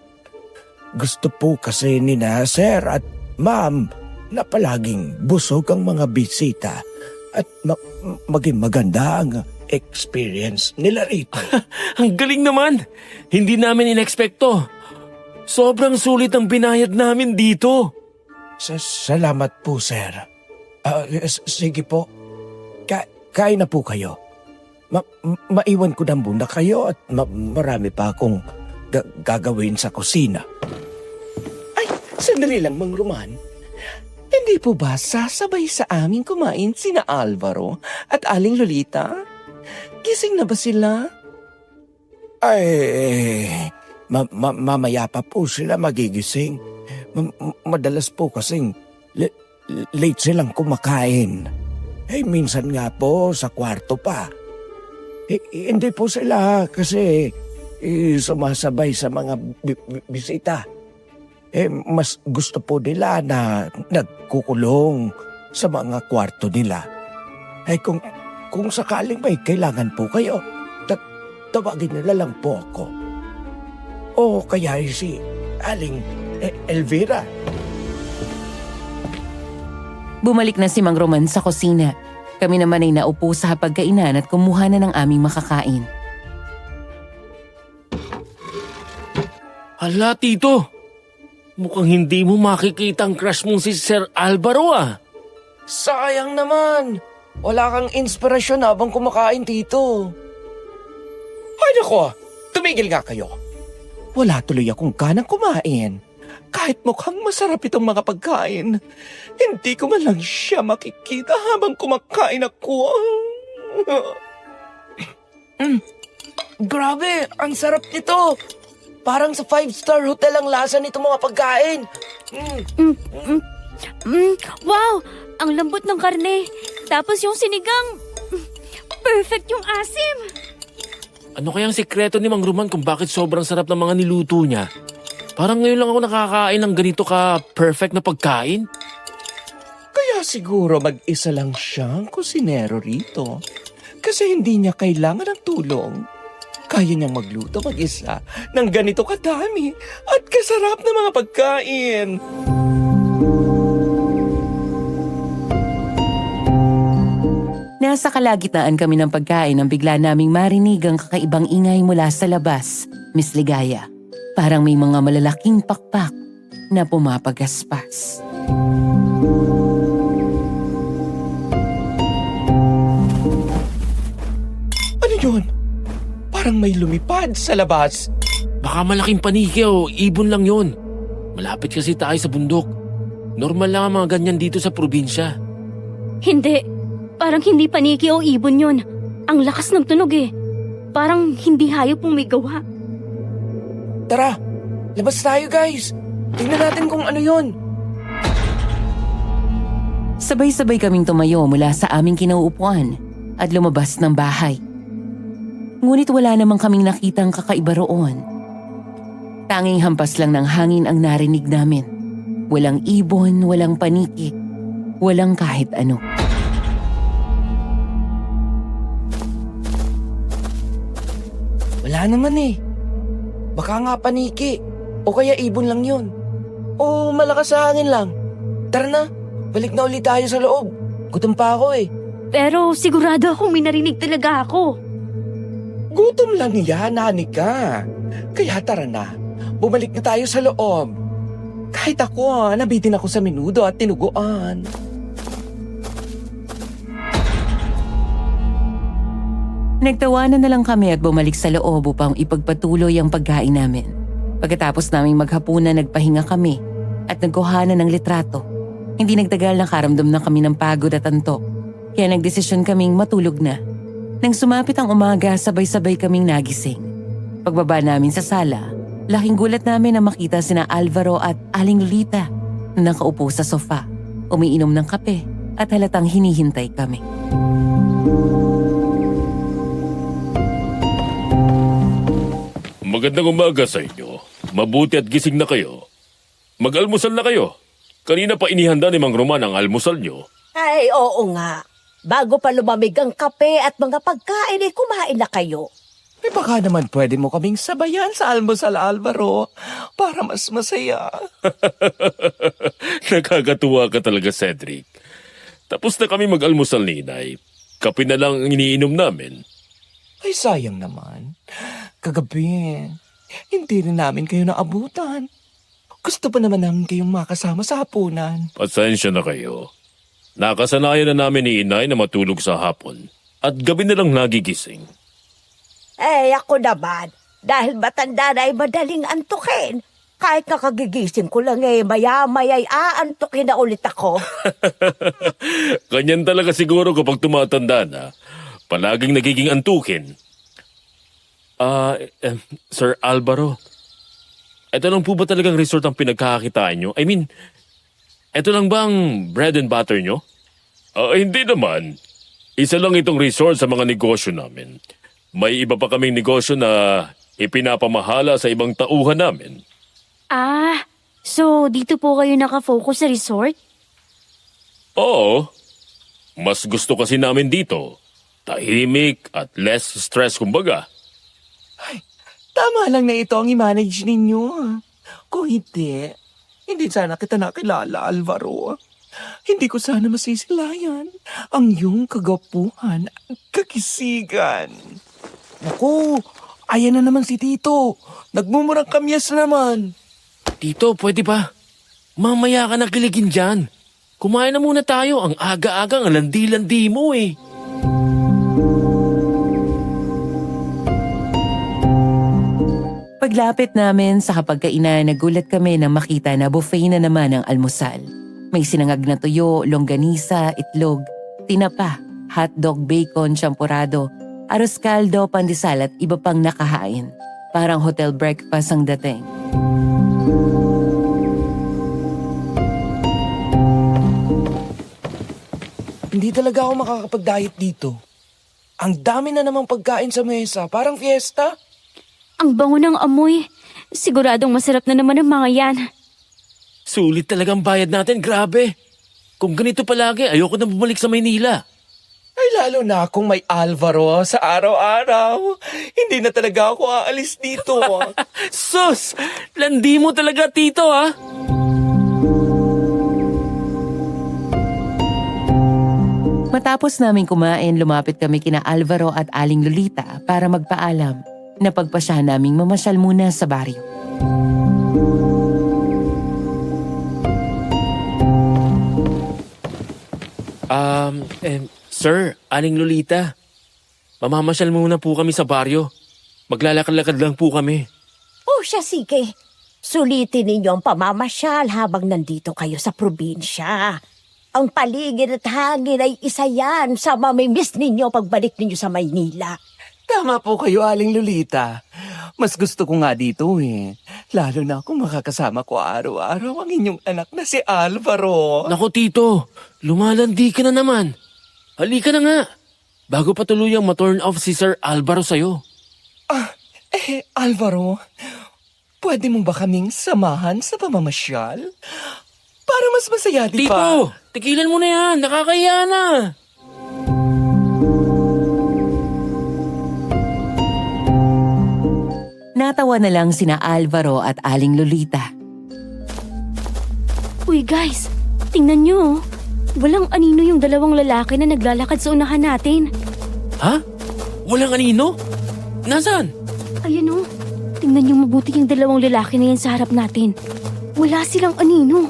Gusto po kasi ni na sir at ma'am na palaging busog ang mga bisita at maging maganda ang experience nila rito. Ang galing naman. Hindi namin inekspekto. Sobrang sulit ang binayad namin dito. Salamat po, sir. Sige po. Kain na po kayo. Maiwan ko na muna kayo at marami pa akong gagawin sa kusina. Ay, sandali lang, Mang Roman. Hindi po ba sasabay sa amin kumain sina Alvaro at Aling Lolita? Gising na ba sila? Ay, mamaya pa po sila magigising. Madalas po kasing late silang kumakain. Minsan nga po sa kwarto pa. Hindi po sila kasi sumasabay sa mga bisita. Mas gusto po nila na nagkukulong sa mga kwarto nila. Kung sakaling may kailangan po kayo, tawagin nila lang po ako. O kaya si Aling Elvira. Bumalik na si Mang Roman sa kusina. Kami naman ay naupo sa hapagkainan at kumuha na ng aming makakain. Hala, Tito. Mukhang hindi mo makikita ang crush mong si Sir Alvaro ah. Sayang naman. Wala kang inspirasyon habang kumakain, Tito. Ay nako, tumigil nga kayo. Wala tuloy akong kanang kumain. Kahit mukhang masarap itong mga pagkain, hindi ko man lang siya makikita habang kumakain ako. Grabe, ang sarap nito. Parang sa 5-star hotel ang lasa nitong mga pagkain. Wow, ang lambot ng karne. Tapos yung sinigang, perfect yung asim. Ano kayang sikreto ni Mang Roman kung bakit sobrang sarap ng mga niluto niya? Parang ngayon lang ako nakakain ng ganito ka-perfect na pagkain. Kaya siguro mag-isa lang siyang kusinero rito. Kasi hindi niya kailangan ng tulong. Kaya niyang magluto mag-isa ng ganito kadami at kasarap na mga pagkain. Nasa kalagitnaan kami ng pagkain nang bigla naming marinig ang kakaibang ingay mula sa labas, Miss Ligaya. Parang may mga malalaking pakpak na pumapagaspas. biglang may lumipad sa labas. Baka malaking paniki o ibon lang yon. Malapit kasi tayo sa bundok. Normal lang ang mga ganyan dito sa probinsya. Hindi. Parang hindi paniki o ibon yun. Ang lakas ng tunog eh. Parang hindi hayop ang may gawa. Tara, labas tayo guys. Tingnan natin kung ano yon. Sabay-sabay kaming tumayo mula sa aming kinauupuan at lumabas ng bahay. Ngunit wala namang kaming nakitang kakaiba roon. Tanging hampas lang ng hangin ang narinig namin. Walang ibon, walang paniki, walang kahit ano. Wala naman eh. Baka nga paniki. O kaya ibon lang yun. O malakas sa hangin lang. Tara na, balik na ulit tayo sa loob. Gutom pa ako eh. Pero sigurado akong may narinig talaga ako. Gutom lang yan, Hanika. Kaya tara na, bumalik na tayo sa loob. Kahit ako, nabitin ako sa menudo at tinuguan. Nagtawanan na lang kami at bumalik sa loob upang ipagpatuloy ang pagkain namin. Pagkatapos naming maghapunan, nagpahinga kami at nagkuhanan ng litrato. Hindi nagtagal, nakaramdam na kami ng pagod at antok. Kaya nagdesisyon kaming matulog na. Nang sumapit ang umaga, sabay-sabay kaming nagising. Pagbaba namin sa sala, laking gulat namin na makita sina Alvaro at Aling Lolita na nakaupo sa sofa, umiinom ng kape at halatang hinihintay kami. Magandang umaga sa inyo. Mabuti at gising na kayo. Mag-almusal na kayo. Kanina pa inihanda ni Mang Roman ang almusal nyo. Ay, oo nga. Bago pa lumamig ang kape at mga pagkain, kumain na kayo. Eh baka naman pwede mo kaming sabayan sa almusal, Alvaro, para mas masaya. Nakakatuwa ka talaga, Cedric. Tapos na kami mag-almusal ni Inay. Kape na lang ang iniinom namin. Ay sayang naman. Kagabi, hindi rin namin kayo naabutan. Gusto pa naman namin kayong makasama sa hapunan. Pasensya na kayo. Nakasanayan na namin ni Inay na matulog sa hapon at gabi na lang nagigising. Eh, ako naman. Dahil matanda na ay madaling antukin. Kahit nakagigising ko lang maya-maya ay aantukin na ulit ako. Ganyan talaga siguro kapag tumatanda na. Palaging nagiging antukin. Sir Alvaro, ito lang po ba talagang resort ang pinagkakakitaan nyo? I mean, ito lang ba ang bread and butter nyo? Hindi naman. Isa lang itong resort sa mga negosyo namin. May iba pa kaming negosyo na ipinapamahala sa ibang tauhan namin. So dito po kayo nakafocus sa resort? Oo. Mas gusto kasi namin dito. Tahimik at less stress kumbaga. Tama lang na ito ang i-manage ninyo. Kung hindi sana kita nakilala, Alvaro. Hindi ko sana masisilayan ang iyong kagapuhan at kakisigan. Naku, ayan na naman si Tito. Nagmumurang kamyas naman. Tito, pwede ba? Mamaya ka na kiligin dyan. Kumain na muna tayo. Ang aga-aga, ang landi-landi mo eh. Paglapit namin sa kapagkainan, nagulat kami nang makita na buffet na naman ang almusal. May sinangag na tuyo, longganisa, itlog, tinapa, hotdog, bacon, champurado, arroz caldo, pandesal at iba pang nakahain. Parang hotel breakfast ang dating. Hindi talaga ako makakapag-diet dito. Ang dami na namang pagkain sa mesa, parang fiesta. Ang bango ng amoy. Siguradong masarap na naman ang mga yan. Sulit talagang bayad natin, grabe. Kung ganito palagi, ayoko na bumalik sa Maynila. Ay lalo na kung may Alvaro sa araw-araw. Hindi na talaga ako aalis dito. Sus! Landi mo talaga, Tito, ha? Matapos namin kumain, lumapit kami kina Alvaro at Aling Lolita para magpaalam. Napagpasyahan naming mamasyal muna sa baryo. Sir, Aling Lolita. Mamamasyal muna po kami sa baryo. Maglalakad-lakad lang po kami. O siya, sige. Sulitin ninyo ang pamamasyal habang nandito kayo sa probinsya. Ang paligid at hangin ay isa yan sa mamimiss ninyo pagbalik ninyo sa Maynila. Tama po kayo, Aling Lolita. Mas gusto ko nga dito eh. Lalo na kung makakasama ko araw-araw ang inyong anak na si Alvaro. Naku Tito, lumalandi ka na naman. Halika na nga. Bago pa tuluyang ma-turn off si Sir Alvaro sa'yo. Alvaro, pwede mo ba kaming samahan sa pamamasyal? Para mas masaya, di ba? Tito, tigilan mo na yan. Nakakahiya na. Natawa na lang sina Alvaro at Aling Lolita. Uy guys, tingnan nyo. Walang anino yung dalawang lalaki na naglalakad sa unahan natin. Ha? Walang anino? Nasaan? Ayan o, tingnan nyo mabuti yung dalawang lalaki na yan sa harap natin. Wala silang anino.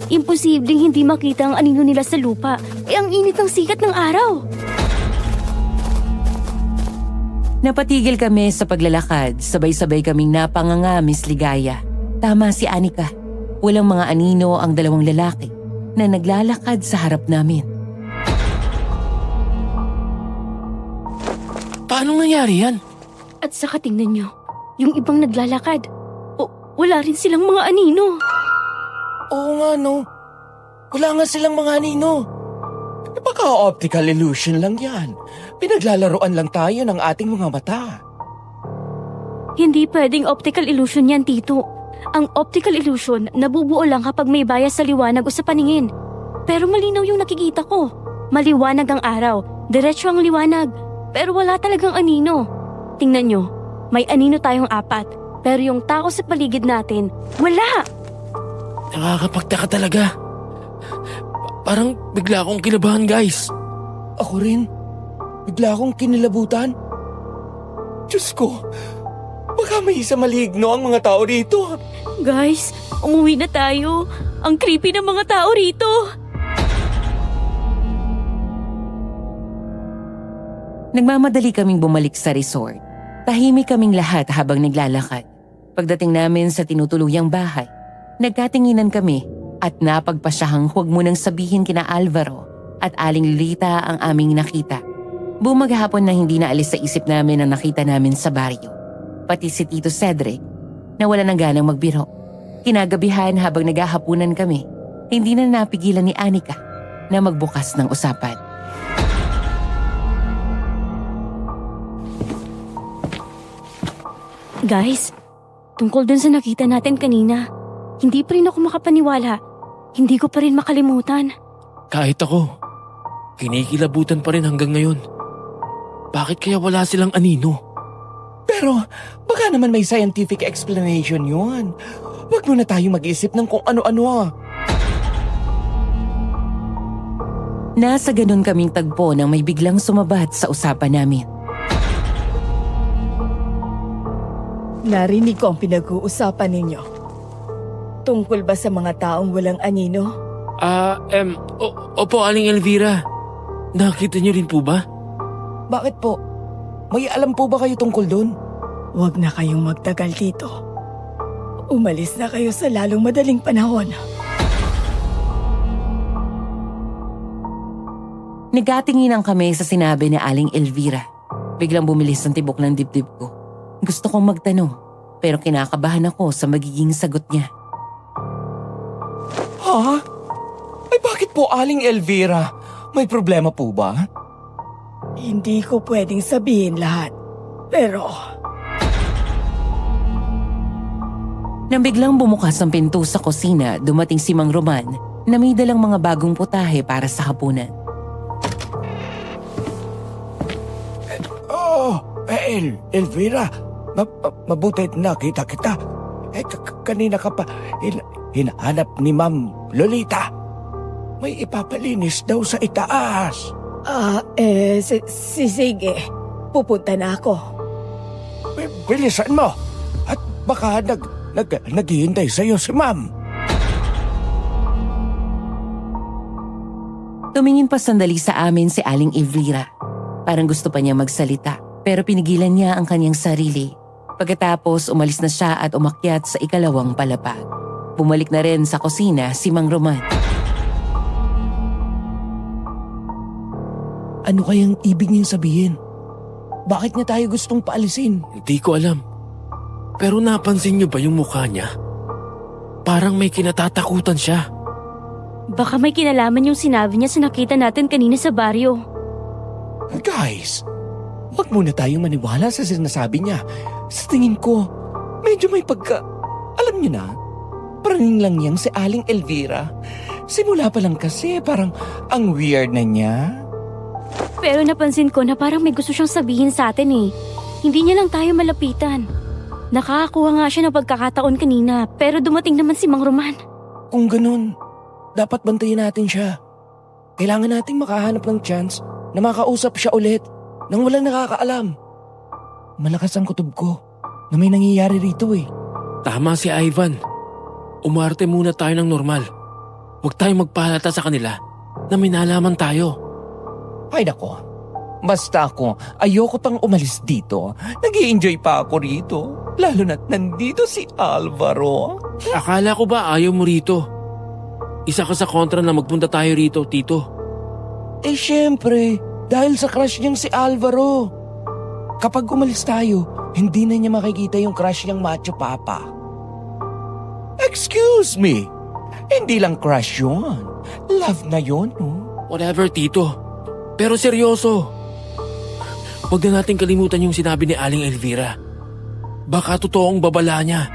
Imposibleng hindi makita ang anino nila sa lupa. Ang init ng sikat ng araw. Napatigil kami sa paglalakad, sabay-sabay kaming napanganga, Miss Ligaya. Tama si Anika. Walang mga anino ang dalawang lalaki na naglalakad sa harap namin. Paano nangyari yan? At saka tingnan nyo, yung ibang naglalakad. Wala rin silang mga anino. Oo nga, no. Wala nga silang mga anino. Baka optical illusion lang yan. Pinaglalaroan lang tayo ng ating mga mata. Hindi pwedeng optical illusion yan, Tito. Ang optical illusion nabubuo lang kapag may bias sa liwanag o sa paningin. Pero malinaw yung nakikita ko. Maliwanag ang araw, diretso ang liwanag. Pero wala talagang anino. Tingnan nyo, may anino tayong 4. Pero yung tao sa paligid natin, wala! Nakakapagtaka talaga. Parang bigla akong kinabahan, guys. Ako rin. Bigla akong kinilabutan. Diyos ko, baka may isa maligno ang mga tao rito. Guys, umuwi na tayo. Ang creepy ng mga tao rito. Nagmamadali kaming bumalik sa resort. Tahimik kaming lahat habang naglalakad. Pagdating namin sa tinutuluyang bahay, nagkatinginan kami at napagpasyahang huwag mo nang sabihin kina Alvaro at Aling Lolita ang aming nakita. Bumaghapon na hindi naalis sa isip namin ang nakita namin sa baryo. Pati si Tito Cedric na wala nang ganang magbiro. Kinagabihan habang naghahapunan kami, hindi na napigilan ni Anika na magbukas ng usapan. Guys, tungkol dun sa nakita natin kanina, hindi pa rin ako makapaniwala. Hindi ko pa rin makalimutan. Kahit ako, kinikilabutan pa rin hanggang ngayon. Bakit kaya wala silang anino? Pero baka naman may scientific explanation yun. Huwag muna tayong mag-isip ng kung ano-ano. Nasa ganun kaming tagpo nang may biglang sumabat sa usapan namin. Narinig ko ang pinag-uusapan ninyo. Tungkol ba sa mga taong walang anino? Opo, Aling Elvira. Nakita niyo rin po ba? Bakit po? May alam po ba kayo tungkol doon? Huwag na kayong magtagal dito. Umalis na kayo sa lalong madaling panahon. Nagkatinginan kami sa sinabi ni Aling Elvira. Biglang bumilis ang tibok ng dibdib ko. Gusto kong magtanong, pero kinakabahan ako sa magiging sagot niya. Ha? Ay bakit po, Aling Elvira? May problema po ba? Hindi ko pwedeng sabihin lahat. Pero Nang biglang bumukas ang pinto sa kusina, dumating si Mang Roman na may dalang mga bagong putahe para sa hapunan. Elvira, mabuti nakita kita. Kanina ka pa hinahanap ni Ma'am Lolita. May ipapalinis daw sa itaas. sige. Pupunta na ako. Bilisan mo. At baka naghihintay sa'yo si Ma'am. Tumingin pa sandali sa amin si Aling Elvira. Parang gusto pa niya magsalita. Pero pinigilan niya ang kanyang sarili. Pagkatapos umalis na siya at umakyat sa ikalawang palapag. Bumalik na rin sa kusina si Mang Roman. Ano kayang ibig niyang sabihin? Bakit niya tayo gustong paalisin? Hindi ko alam. Pero napansin niyo ba yung mukha niya? Parang may kinatatakutan siya. Baka may kinalaman yung sinabi niya sa nakita natin kanina sa baryo. Guys, wag muna tayong maniwala sa sinasabi niya. Sa tingin ko, medyo may Alam niyo na, praning lang niyang si Aling Elvira. Simula pa lang kasi parang ang weird na niya. Pero napansin ko na parang may gusto siyang sabihin sa atin eh. Hindi niya lang tayo malapitan. Nakakakuha nga siya ng pagkakataon kanina, pero dumating naman si Mang Roman. Kung ganun, dapat bantayan natin siya. Kailangan nating makahanap ng chance na makausap siya ulit nang walang nakakaalam. Malakas ang kutob ko na may nangyayari rito eh. Tama si Ivan. Umarte muna tayo ng normal. Huwag tayong magpahalata sa kanila na may nalaman tayo. Ay nako, basta ako ayoko pang umalis dito. Nag-i-enjoy pa ako rito. Lalo na't nandito si Alvaro. Akala ko ba ayaw mo rito? Isa ka sa kontra na magpunta tayo rito, Tito. Eh syempre, dahil sa crush niyang si Alvaro. Kapag umalis tayo, hindi na niya makikita yung crush niyang macho papa. Excuse me, hindi lang crush yun. Love na yun, no? Whatever, Tito. Pero seryoso. Huwag na natin kalimutan yung sinabi ni Aling Elvira. Baka totoong babala niya.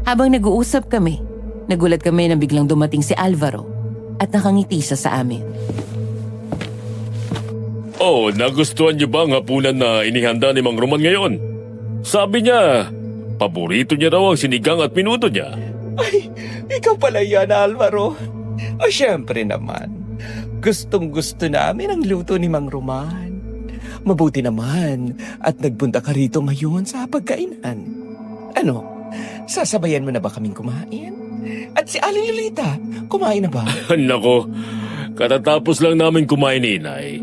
Habang nag-uusap kami, nagulat kami na biglang dumating si Alvaro at nakangiti siya sa amin. Oh, nagustuhan niyo ba ang hapunan na inihanda ni Mang Roman ngayon? Sabi niya, paborito niya raw ang sinigang at minuto niya. Ay, ikaw pala yan, Alvaro. O syempre naman, gustong-gusto namin ang luto ni Mang Roman. Mabuti naman at nagpunta ka rito ngayon sa pagkainan. Ano, sasabayan mo na ba kaming kumain? At si Aling Lolita, kumain na ba? Nako, katatapos lang namin kumain ni Inay.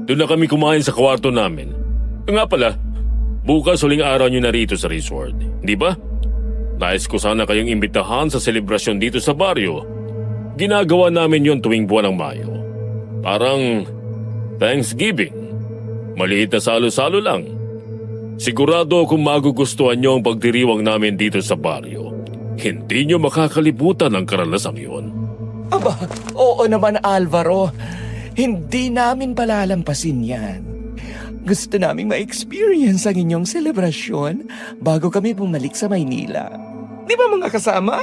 Doon na kami kumain sa kwarto namin. Nga pala, bukas huling araw niyo na rito sa resort, di ba? Nais ko sana kayong imbitahan sa selebrasyon dito sa baryo. Ginagawa namin yon tuwing buwan ng Mayo. Parang Thanksgiving. Maliit na salo-salo lang. Sigurado kung magugustuhan niyo ang pagdiriwang namin dito sa baryo. Hindi niyo makakalimutan ang karanasang yon. Aba, oo naman, Alvaro. Hindi namin palalampasin yan. Gusto naming ma-experience ang inyong selebrasyon bago kami bumalik sa Maynila. Di ba mga kasama?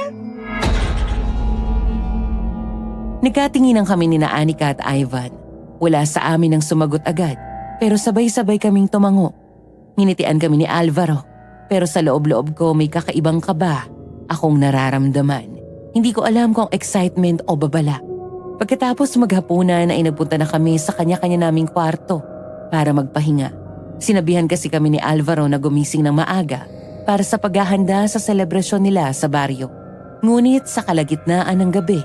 Nagkatinginan kami ni Anika at Ivan. Wala sa amin ang sumagot agad, pero sabay-sabay kaming tumango. Nginitian kami ni Alvaro, pero sa loob-loob ko may kakaibang kaba akong nararamdaman. Hindi ko alam kung excitement o babala. Pagkatapos maghapunan ay nagpunta na kami sa kanya-kanya naming kwarto para magpahinga. Sinabihan kasi kami ni Alvaro na gumising ng maaga para sa paghahanda sa selebrasyon nila sa baryo. Ngunit sa kalagitnaan ng gabi,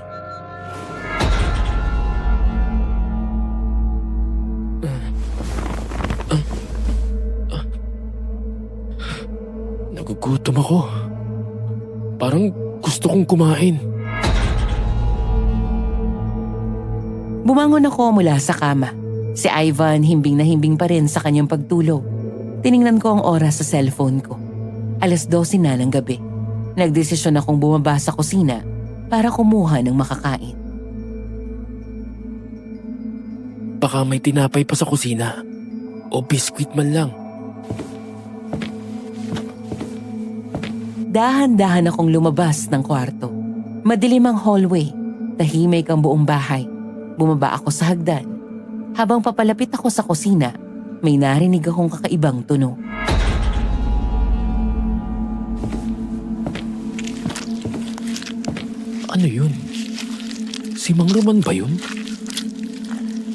Nagugutom ako. Parang gusto kong kumain. bumangon ako mula sa kama. Si Ivan himbing na himbing pa rin sa kanyang pagtulog. Tiningnan ko ang oras sa cellphone ko. 12:00 na ng gabi. Nagdesisyon akong bumaba sa kusina para kumuha ng makakain. Baka may tinapay pa sa kusina. O biskwit man lang. Dahan-dahan akong lumabas ng kwarto. Madilim ang hallway. Tahimik ang buong bahay. Bumaba ako sa hagdan. Habang papalapit ako sa kusina, may narinig akong kakaibang tunog. Ano yun? Si Mang Roman ba yun?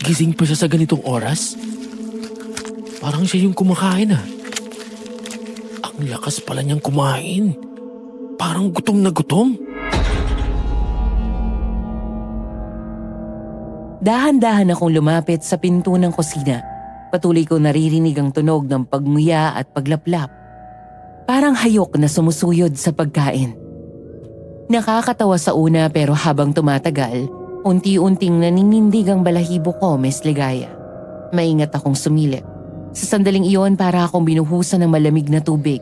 Gising pa siya sa ganitong oras? Parang siya yung kumakain ah. Ang lakas pala niyang kumain. Parang gutom na gutom. Dahan-dahan akong lumapit sa pinto ng kusina. Patuloy ko naririnig ang tunog ng pagnguya at paglaplap. Parang hayok na sumusuyod sa pagkain. Nakakatawa sa una pero habang tumatagal, unti-unting naninindig ang balahibo ko, Miss Ligaya. Maingat akong sumilip. Sa sandaling iyon para akong binuhusan ng malamig na tubig.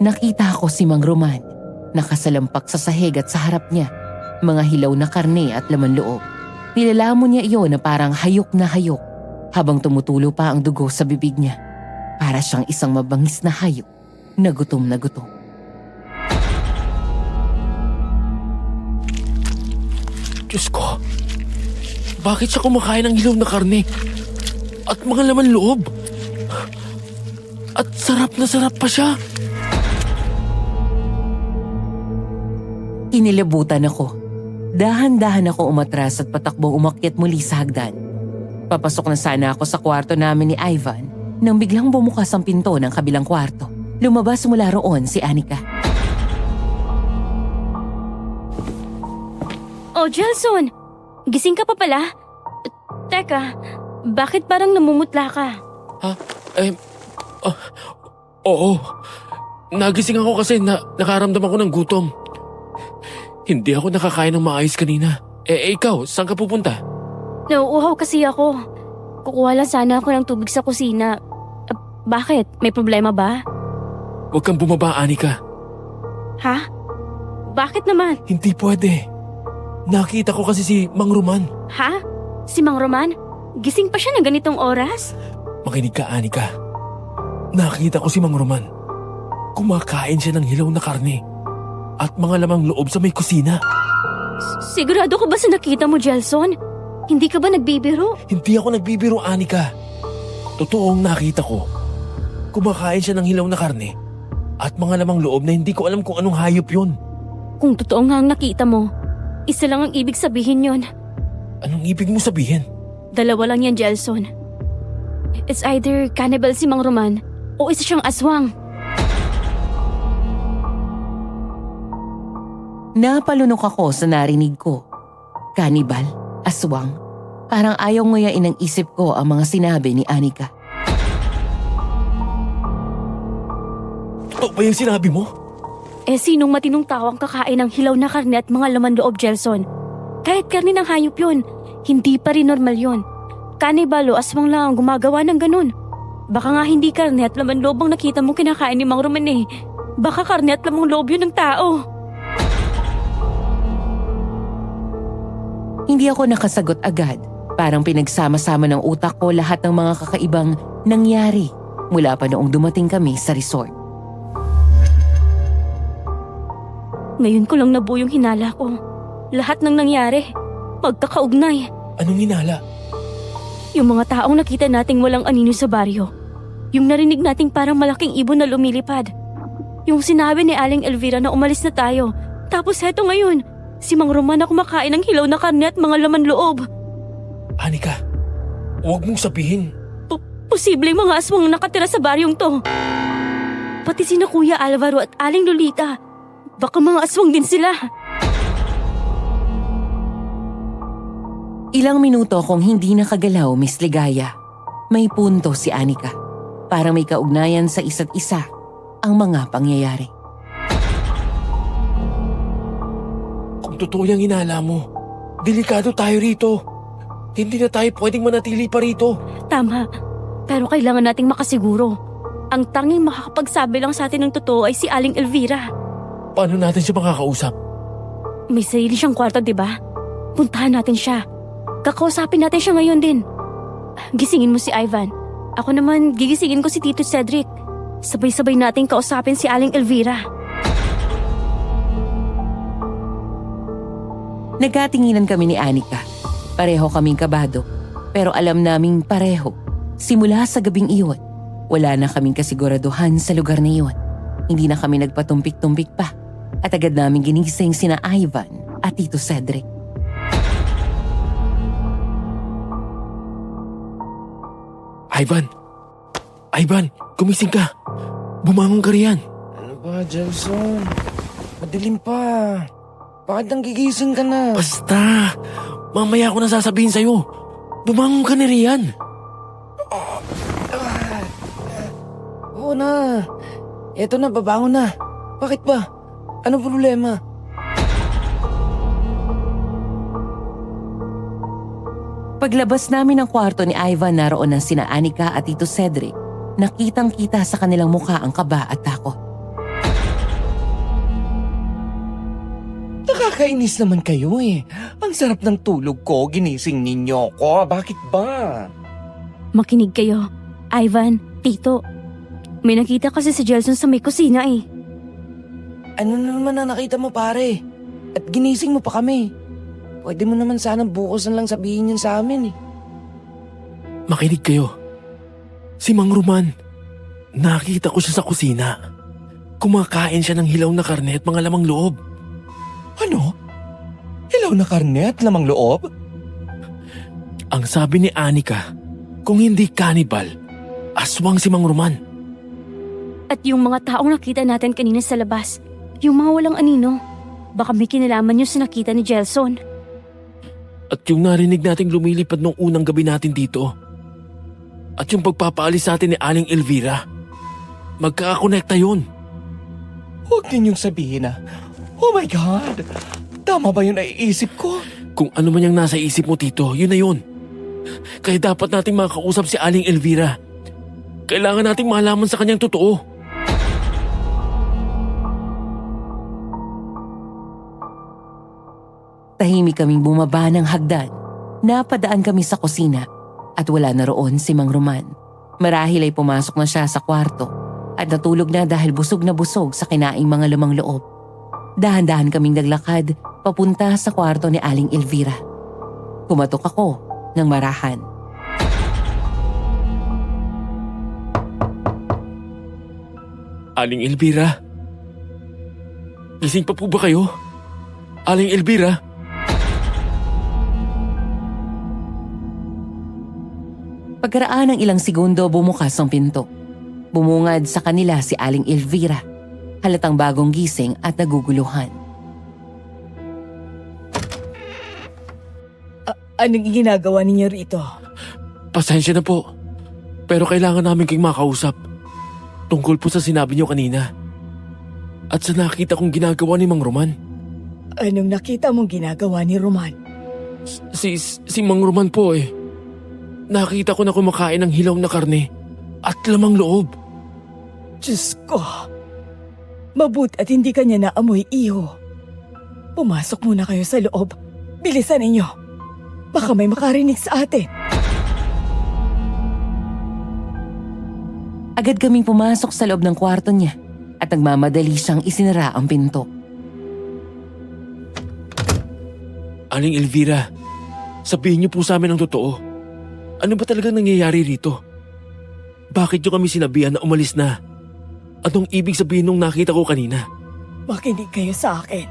Nakita ko si Mang Roman. Nakasalampak sa sahig at sa harap niya. Mga hilaw na karne at laman loob. Nilalamon niya iyon na parang hayok na hayok habang tumutulo pa ang dugo sa bibig niya. Para siyang isang mabangis na hayop na gutom na gutom. Diyos ko, bakit siya kumakain ng hilaw na karne? At mga laman loob? At sarap na sarap pa siya. Inilabutan ako. Dahan-dahan ako umatras at patakbong umakyat muli sa hagdan. Papasok na sana ako sa kwarto namin ni Ivan nang biglang bumukas ang pinto ng kabilang kwarto. Lumabas mula roon si Anika. Oh, Jelson! Gising ka pa pala? Teka, bakit parang namumutla ka? Ha? Oo. Nagising ako kasi nakaramdam ako ng gutom. Hindi ako nakakain ng maayos kanina. Ikaw, saan ka pupunta? Nauuhaw kasi ako. Kukuha lang sana ako ng tubig sa kusina. Bakit? May problema ba? Huwag kang bumaba, Anika. Ha? Bakit naman? Hindi pwede. Nakita ko kasi si Mang Roman. Ha? Si Mang Roman? Gising pa siya ng ganitong oras? Makinig ka, Anika. Nakita ko si Mang Roman. Kumakain siya ng hilaw na karne at mga lamang loob sa may kusina. Sigurado ka ba sa nakita mo, Jelson? Hindi ka ba nagbibiro? Hindi ako nagbibiro, Anika. Totoong nakita ko. Kumakain siya ng hilaw na karne at mga lamang loob na hindi ko alam kung anong hayop yun. Kung totoo nga ang nakita mo, isa lang ang ibig sabihin yon. Anong ibig mo sabihin? Dalawa lang yan, Jelson. It's either cannibal si Mang Roman o isa siyang aswang. Napalunok ako sa narinig ko. Kanibal, aswang. Parang ayaw nguyain ng isip ko ang mga sinabi ni Anika. Totoo ba yung sinabi mo? Sinong matinong tao ang kakain ng hilaw na karne at mga laman loob, Jelson? Kahit karne ng hayop yun, hindi pa rin normal yun. Kanibal o aswang lang ang gumagawa ng ganun. Baka nga hindi karne at laman loob ang nakita mong kinakain ni Mang Roman eh. Baka karne at lamang loob yun ng tao. Hindi ako nakasagot agad. Parang pinagsama-sama ng utak ko lahat ng mga kakaibang nangyari mula pa noong dumating kami sa resort. Ngayon ko lang nabuo yung hinala ko. Lahat ng nangyari, magkakaugnay. Anong hinala? Yung mga taong nakita nating walang anino sa baryo. Yung narinig nating parang malaking ibon na lumilipad. Yung sinabi ni Aling Elvira na umalis na tayo. Tapos heto ngayon, si Mang Roman na kumakain ng hilaw na karne at mga laman loob. Anika, huwag mong sabihin. Posibleng mga aswang nakatira sa baryong to. Pati sina Kuya Alvaro at Aling Lolita. Baka mga aswang din sila. Ilang minuto akong hindi nakagalaw, Miss Ligaya. May punto si Anika. Parang may kaugnayan sa isa't isa ang mga pangyayari. Kung totoo yung hinala mo, delikado tayo rito. Hindi na tayo pwedeng manatili pa rito. Tama, pero kailangan nating makasiguro. Ang tanging makakapagsabi lang sa atin ng totoo ay si Aling Elvira. Paano natin siya makakausap? May sarili siyang kwarto, di ba? Puntahan natin siya. Kakausapin natin siya ngayon din. Gisingin mo si Ivan. Ako naman, gigisingin ko si Tito Cedric. Sabay-sabay nating kausapin si Aling Elvira. Nagkatinginan kami ni Anika. Pareho kaming kabado. Pero alam naming pareho. Simula sa gabing iyon, wala na kaming kasiguraduhan sa lugar na iyon. Hindi na kami nagpatumpik-tumpik pa. At agad namin ginising sina Ivan at Tito Cedric. Ivan, gumising ka. Bumangon ka riyan. Ano ba, Jelson? Madilim pa. Bakit nang gigising ka na? Basta, mamaya ako na sasabihin sa'yo. Bumangon ka na riyan. Oo na. Eto na, babangon na. Bakit ba? Ano problema? Paglabas namin ng kwarto ni Ivan, naroon ang sina Anika at Tito Cedric. Nakitang-kita sa kanilang mukha ang kaba at takot. Nakakainis naman kayo eh. Ang sarap ng tulog ko, ginising ninyo ko. Bakit ba? Makinig kayo. Ivan, Tito. May nakita kasi si Jelson sa may kusina eh. Ano na naman ang nakita mo, pare? At ginising mo pa kami. Pwede mo naman sana bukas na lang sabihin yun sa amin eh. Makinig kayo. Si Mang Roman, nakita ko siya sa kusina. Kumakain siya ng hilaw na karne at mga lamang loob. Ano? Hilaw na karne at lamang loob? Ang sabi ni Anika, kung hindi cannibal, aswang si Mang Roman. At yung mga taong nakita natin kanina sa labas, yung mga walang anino, baka may kinalaman yung sa nakita ni Jelson. At yung narinig nating lumilipad nung unang gabi natin dito. At yung pagpapaalis sa atin ni Aling Elvira. Magkakakonekta yun. Huwag ninyong sabihin na, oh my God, tama ba yung naiisip ko? Kung ano man yung nasa isip mo, Tito, yun na yun. Kaya dapat nating makausap si Aling Elvira. Kailangan nating malaman sa kanyang totoo. Tahimik kaming bumaba ng hagdan. Napadaan kami sa kusina at wala na roon si Mang Roman. Marahil ay pumasok na siya sa kwarto at natulog na dahil busog na busog sa kinaing mga lamang loob. Dahan-dahan kaming naglakad papunta sa kwarto ni Aling Elvira. Kumatok ako ng marahan. Aling Elvira? Gising pa po ba kayo? Aling Elvira? Pagkaraan ng ilang segundo, bumukas ang pinto. Bumungad sa kanila si Aling Elvira. Halatang bagong gising at naguguluhan. Anong ginagawa ninyo rito? Pasensya na po. Pero kailangan namin kayong makausap. Tungkol po sa sinabi niyo kanina. At sa nakita kong ginagawa ni Mang Roman. Anong nakita mong ginagawa ni Roman? Si Mang Roman po eh. Nakita ko na kumakain ng hilaw na karne at lamang loob. Diyos ko. Mabuti at hindi kanya naamoy iho. Pumasok muna kayo sa loob. Bilisan ninyo. Baka may makarinig sa atin. Agad kaming pumasok sa loob ng kwarto niya at nagmamadali siyang isinara ang pinto. Aling Elvira, sabihin niyo po sa amin ang totoo. Ano ba talagang nangyayari rito? Bakit niyo kami sinabihan na umalis na? Anong ibig sabihin nung nakita ko kanina? Makinig kayo sa akin.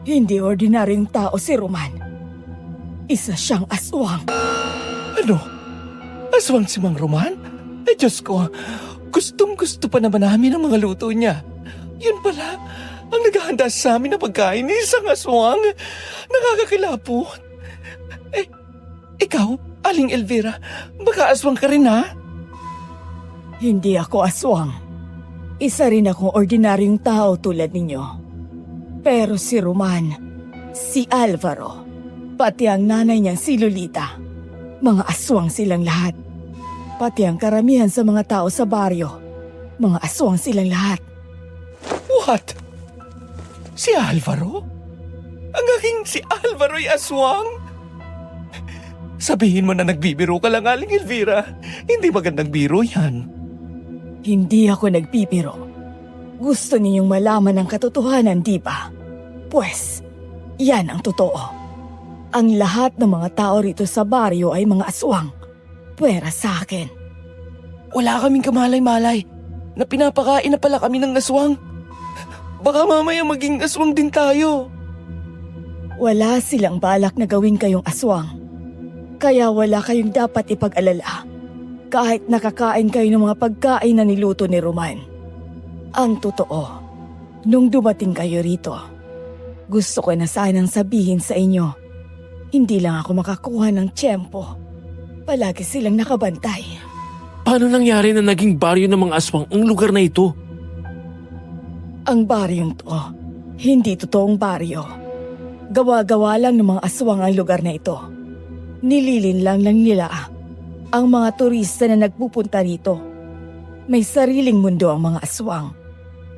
Hindi ordinaryong tao si Roman. Isa siyang aswang. Ano? Aswang si Mang Roman? Ay Diyos ko, gustong-gusto pa naman namin ang mga luto niya. Yun pala, ang naghahanda sa amin na pagkain ni isang aswang. Nakakakilapot. Ikaw, Aling Elvira, baka aswang ka rin ha? Hindi ako aswang. Isa rin akong ordinaryong tao tulad ninyo. Pero si Roman, si Alvaro, pati ang nanay niyang si Lolita, mga aswang silang lahat. Pati ang karamihan sa mga tao sa baryo, mga aswang silang lahat. What? Si Alvaro? Ang aking si Alvaro ay aswang? Sabihin mo na nagbibiro ka lang, Aling Elvira. Hindi magandang biro yan. Hindi ako nagpipiro. Gusto ninyong malaman ang katotohanan, di ba? Pwes, yan ang totoo. Ang lahat ng mga tao rito sa baryo ay mga aswang. Pwera sa akin. Wala kaming kamalay-malay na pinapakain na pala kami ng aswang. Baka mamaya maging aswang din tayo. Wala silang balak na gawin kayong aswang. Kaya wala kayong dapat ipag-alala. Kahit nakakain kayo ng mga pagkain na niluto ni Roman. Ang totoo, nung dumating kayo rito, gusto ko na sanang sabihin sa inyo, hindi lang ako makakuha ng tiyempo Palagi silang nakabantay. Paano nangyari na naging baryo ng mga aswang ang lugar na ito? Ang baryong to, hindi totoong baryo. Gawa-gawa lang ng mga aswang ang lugar na ito. Nililin lang nila ang mga turista na nagpupunta rito. May sariling mundo ang mga aswang.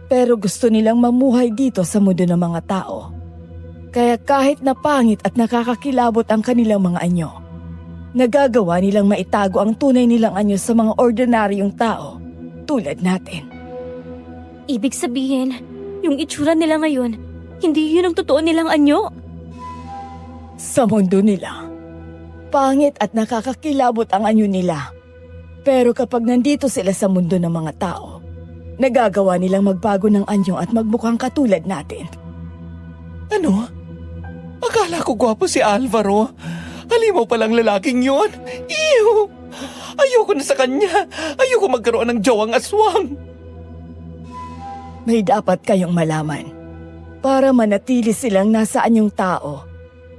Pero gusto nilang mamuhay dito sa mundo ng mga tao. Kaya kahit na pangit at nakakakilabot ang kanilang mga anyo, nagagawa nilang maitago ang tunay nilang anyo sa mga ordinaryong tao tulad natin. Ibig sabihin, yung itsura nila ngayon, hindi yun ang totoo nilang anyo. Sa mundo nila, pangit at nakakakilabot ang anyo nila. Pero kapag nandito sila sa mundo ng mga tao, nagagawa nilang magbago ng anyo at magmukhang katulad natin. Ano? Akala ko gwapo si Alvaro. Halimaw palang lalaking yon. Ew! Ayoko na sa kanya. Ayoko magkaroon ng jowang aswang. May dapat kayong malaman. Para manatili silang nasa anyong tao,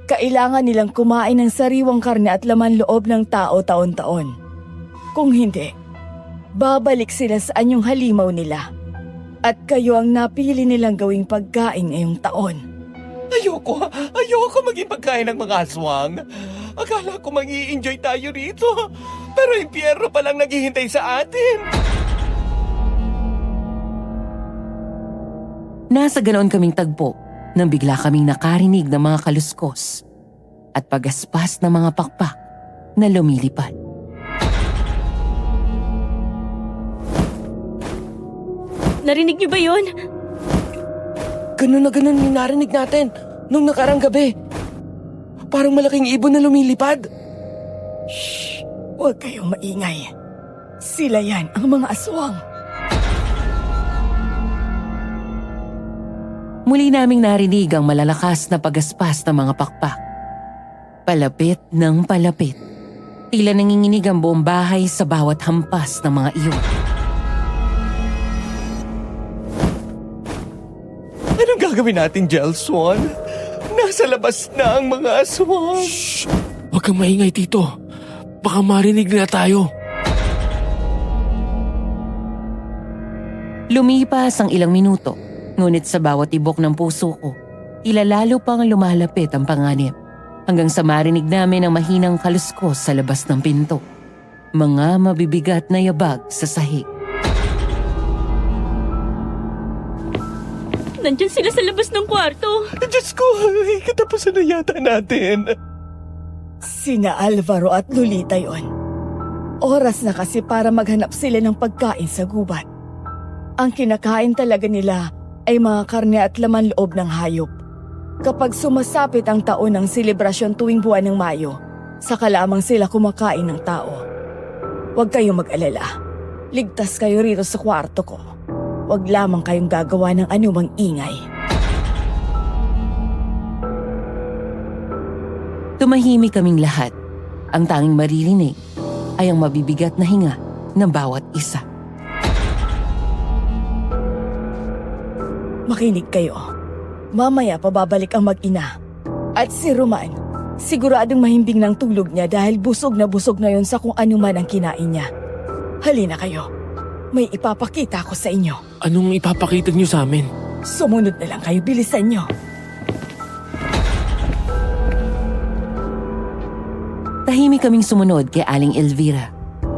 kailangan nilang kumain ng sariwang karne at laman loob ng tao taon-taon. Kung hindi, babalik sila sa anyong halimaw nila. At kayo ang napili nilang gawing pagkain ngayong taon. Ayoko maging pagkain ng mga aswang. Akala ko mag-i-enjoy tayo rito. Pero impyerno palang naghihintay sa atin. Nasa ganoon kaming tagpo nang bigla kaming nakarinig ng mga kaluskos at pagaspas ng mga pakpak na lumilipad. Narinig niyo ba yun? Ganun na ganun yung narinig natin nung nakarang gabi. Parang malaking ibon na lumilipad. Huwag kayong maingay. Sila yan, ang mga aswang. Muli naming narinig ang malalakas na pagaspas ng mga pakpak. Palapit ng palapit. Tila nanginginig ang buong bahay sa bawat hampas ng mga iyon. Anong gagawin natin, Jelson? Nasa labas na ang mga aswang. Huwag kang maingay, Tito. Baka marinig na tayo. Lumipas ang ilang minuto, ngunit sa bawat tibok ng puso ko, tila lalo pang lumalapit ang panganib. Hanggang sa marinig namin ang mahinang kaluskos sa labas ng pinto. Mga mabibigat na yabag sa sahig. Nandyan sila sa labas ng kwarto. Diyos ko, katapusan na yata natin. Sina Alvaro at Lolita yon. Oras na kasi para maghanap sila ng pagkain sa gubat. Ang kinakain talaga nila ay mga karne at laman loob ng hayop. Kapag sumasapit ang taon ng selebrasyon tuwing buwan ng Mayo, saka lamang sila kumakain ng tao. Huwag kayong mag-alala. Ligtas kayo rito sa kwarto ko. Huwag lamang kayong gagawa ng anumang ingay. Tumahimik kaming lahat. Ang tanging maririnig ay ang mabibigat na hinga ng bawat isa. Makinig kayo. Mamaya pababalik ang mag-ina. At si Roman, siguradong mahimbing ng tulog niya dahil busog na yon sa kung ano man ang kinain niya. Halina kayo. May ipapakita ko sa inyo. Anong ipapakita niyo sa amin? Sumunod na lang kayo, bilisan niyo. Tahimik kaming sumunod kay Aling Elvira.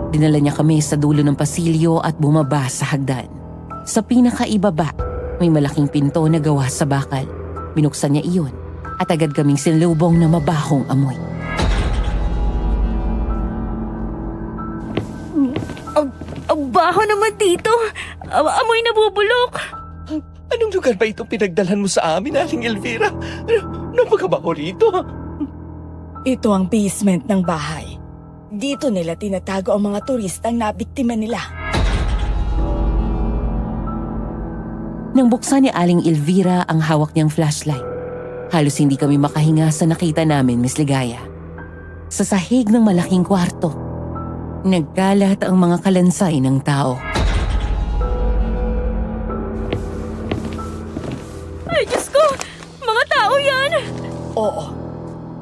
Dinala niya kami sa dulo ng pasilyo at bumaba sa hagdan. Sa pinakaibaba, may malaking pinto na gawa sa bakal. Binuksan niya iyon at agad kaming sinlubong na mabahong amoy. Ang baho naman dito. Amoy nabubulok. Anong lugar ba itong pinagdalhan mo sa amin, Aling Elvira? Napakabaho rito. Ito ang basement ng bahay. Dito nila tinatago ang mga turistang nabiktima nila. Nang buksan ni Aling Elvira ang hawak niyang flashlight, halos hindi kami makahinga sa nakita namin, Miss Ligaya. Sa sahig ng malaking kwarto, nagkalat ang mga kalansay ng tao. Ay, Diyos ko! Mga tao yan! Oo.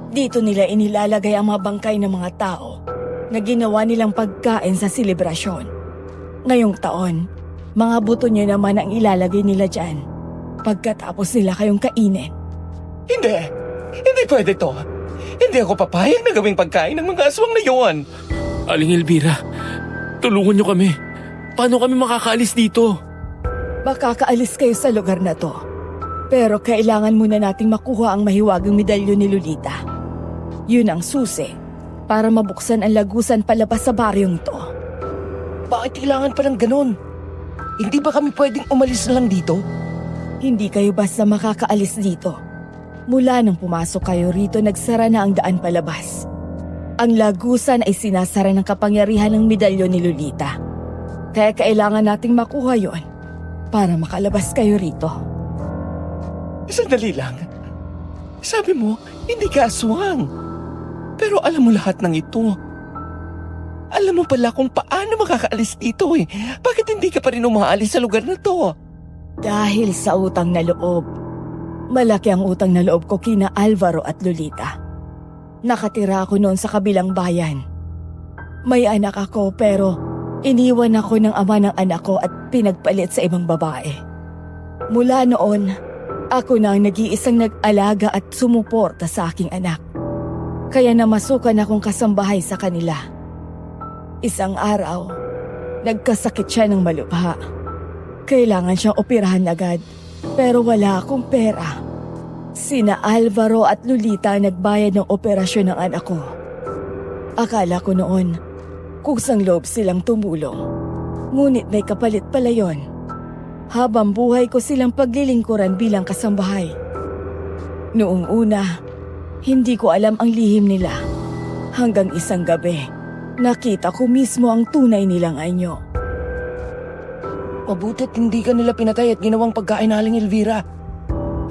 Dito nila inilalagay ang mga bangkay ng mga tao na ginawa nilang pagkain sa selebrasyon. Ngayong taon, mga buto niyo naman ang ilalagay nila dyan pagkatapos nila kayong kainin. Hindi! Hindi pwede to! Hindi ako papayag na gawing pagkain ng mga aswang na yun! Aling Elvira, tulungan niyo kami. Paano kami makakaalis dito? Makakaalis kayo sa lugar na to. Pero kailangan muna nating makuha ang mahiwagang medalyon ni Lolita. Yun ang susi para mabuksan ang lagusan palabas sa baryong to. Bakit kailangan pa ng ganun? Hindi ba kami pwedeng umalis na lang dito? Hindi kayo basta makakaalis dito. Mula nang pumasok kayo rito, nagsara na ang daan palabas. Ang lagusan ay sinasara ng kapangyarihan ng medalyon ni Lolita. Kaya kailangan nating makuha yon para makalabas kayo rito. Sandali lang. Sabi mo, hindi ka aswang. Pero alam mo lahat ng ito. Alam mo pala kung paano makakaalis dito eh. Bakit hindi ka pa rin umaalis sa lugar na to? Dahil sa utang na loob. Malaki ang utang na loob ko kina Alvaro at Lolita. Nakatira ako noon sa kabilang bayan. May anak ako pero iniwan ako ng ama ng anak ko at pinagpalit sa ibang babae. Mula noon, ako na ang nag-iisang nag-alaga at sumuporta sa aking anak. Kaya namasukan akong kasambahay sa kanila. Isang araw, nagkasakit siya ng malubha. Kailangan siyang operahan agad, pero wala akong pera. Sina Alvaro at Lolita ang nagbayad ng operasyon ng anak ko. Akala ko noon, kusang loob silang tumulong. Ngunit may kapalit pala yon. Habang buhay ko silang paglilingkuran bilang kasambahay. Noong una, hindi ko alam ang lihim nila. Hanggang isang gabi, nakita ko mismo ang tunay nilang anyo. Mabutit hindi ka nila pinatay at ginawang pagkain na Aling Elvira.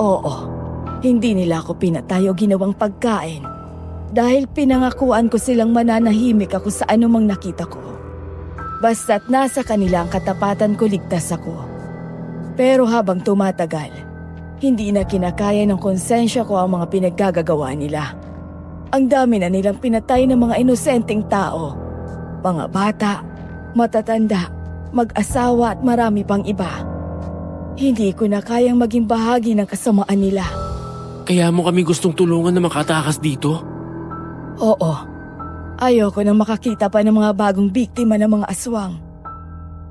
Oo, hindi nila ako pinatay o ginawang pagkain. Dahil pinangakuan ko silang mananahimik ako sa anumang nakita ko. Basta't nasa kanila ang katapatan ko, ligtas ako. Pero habang tumatagal, hindi na kinakaya ng konsensya ko ang mga pinaggagawa nila. Ang dami na nilang pinatay ng mga inosenteng tao. Mga bata, matatanda, mag-asawa at marami pang iba. Hindi ko na kayang maging bahagi ng kasamaan nila. Kaya mo kami gustong tulungan na makatakas dito? Oo, ayoko nang makakita pa ng mga bagong biktima ng mga aswang.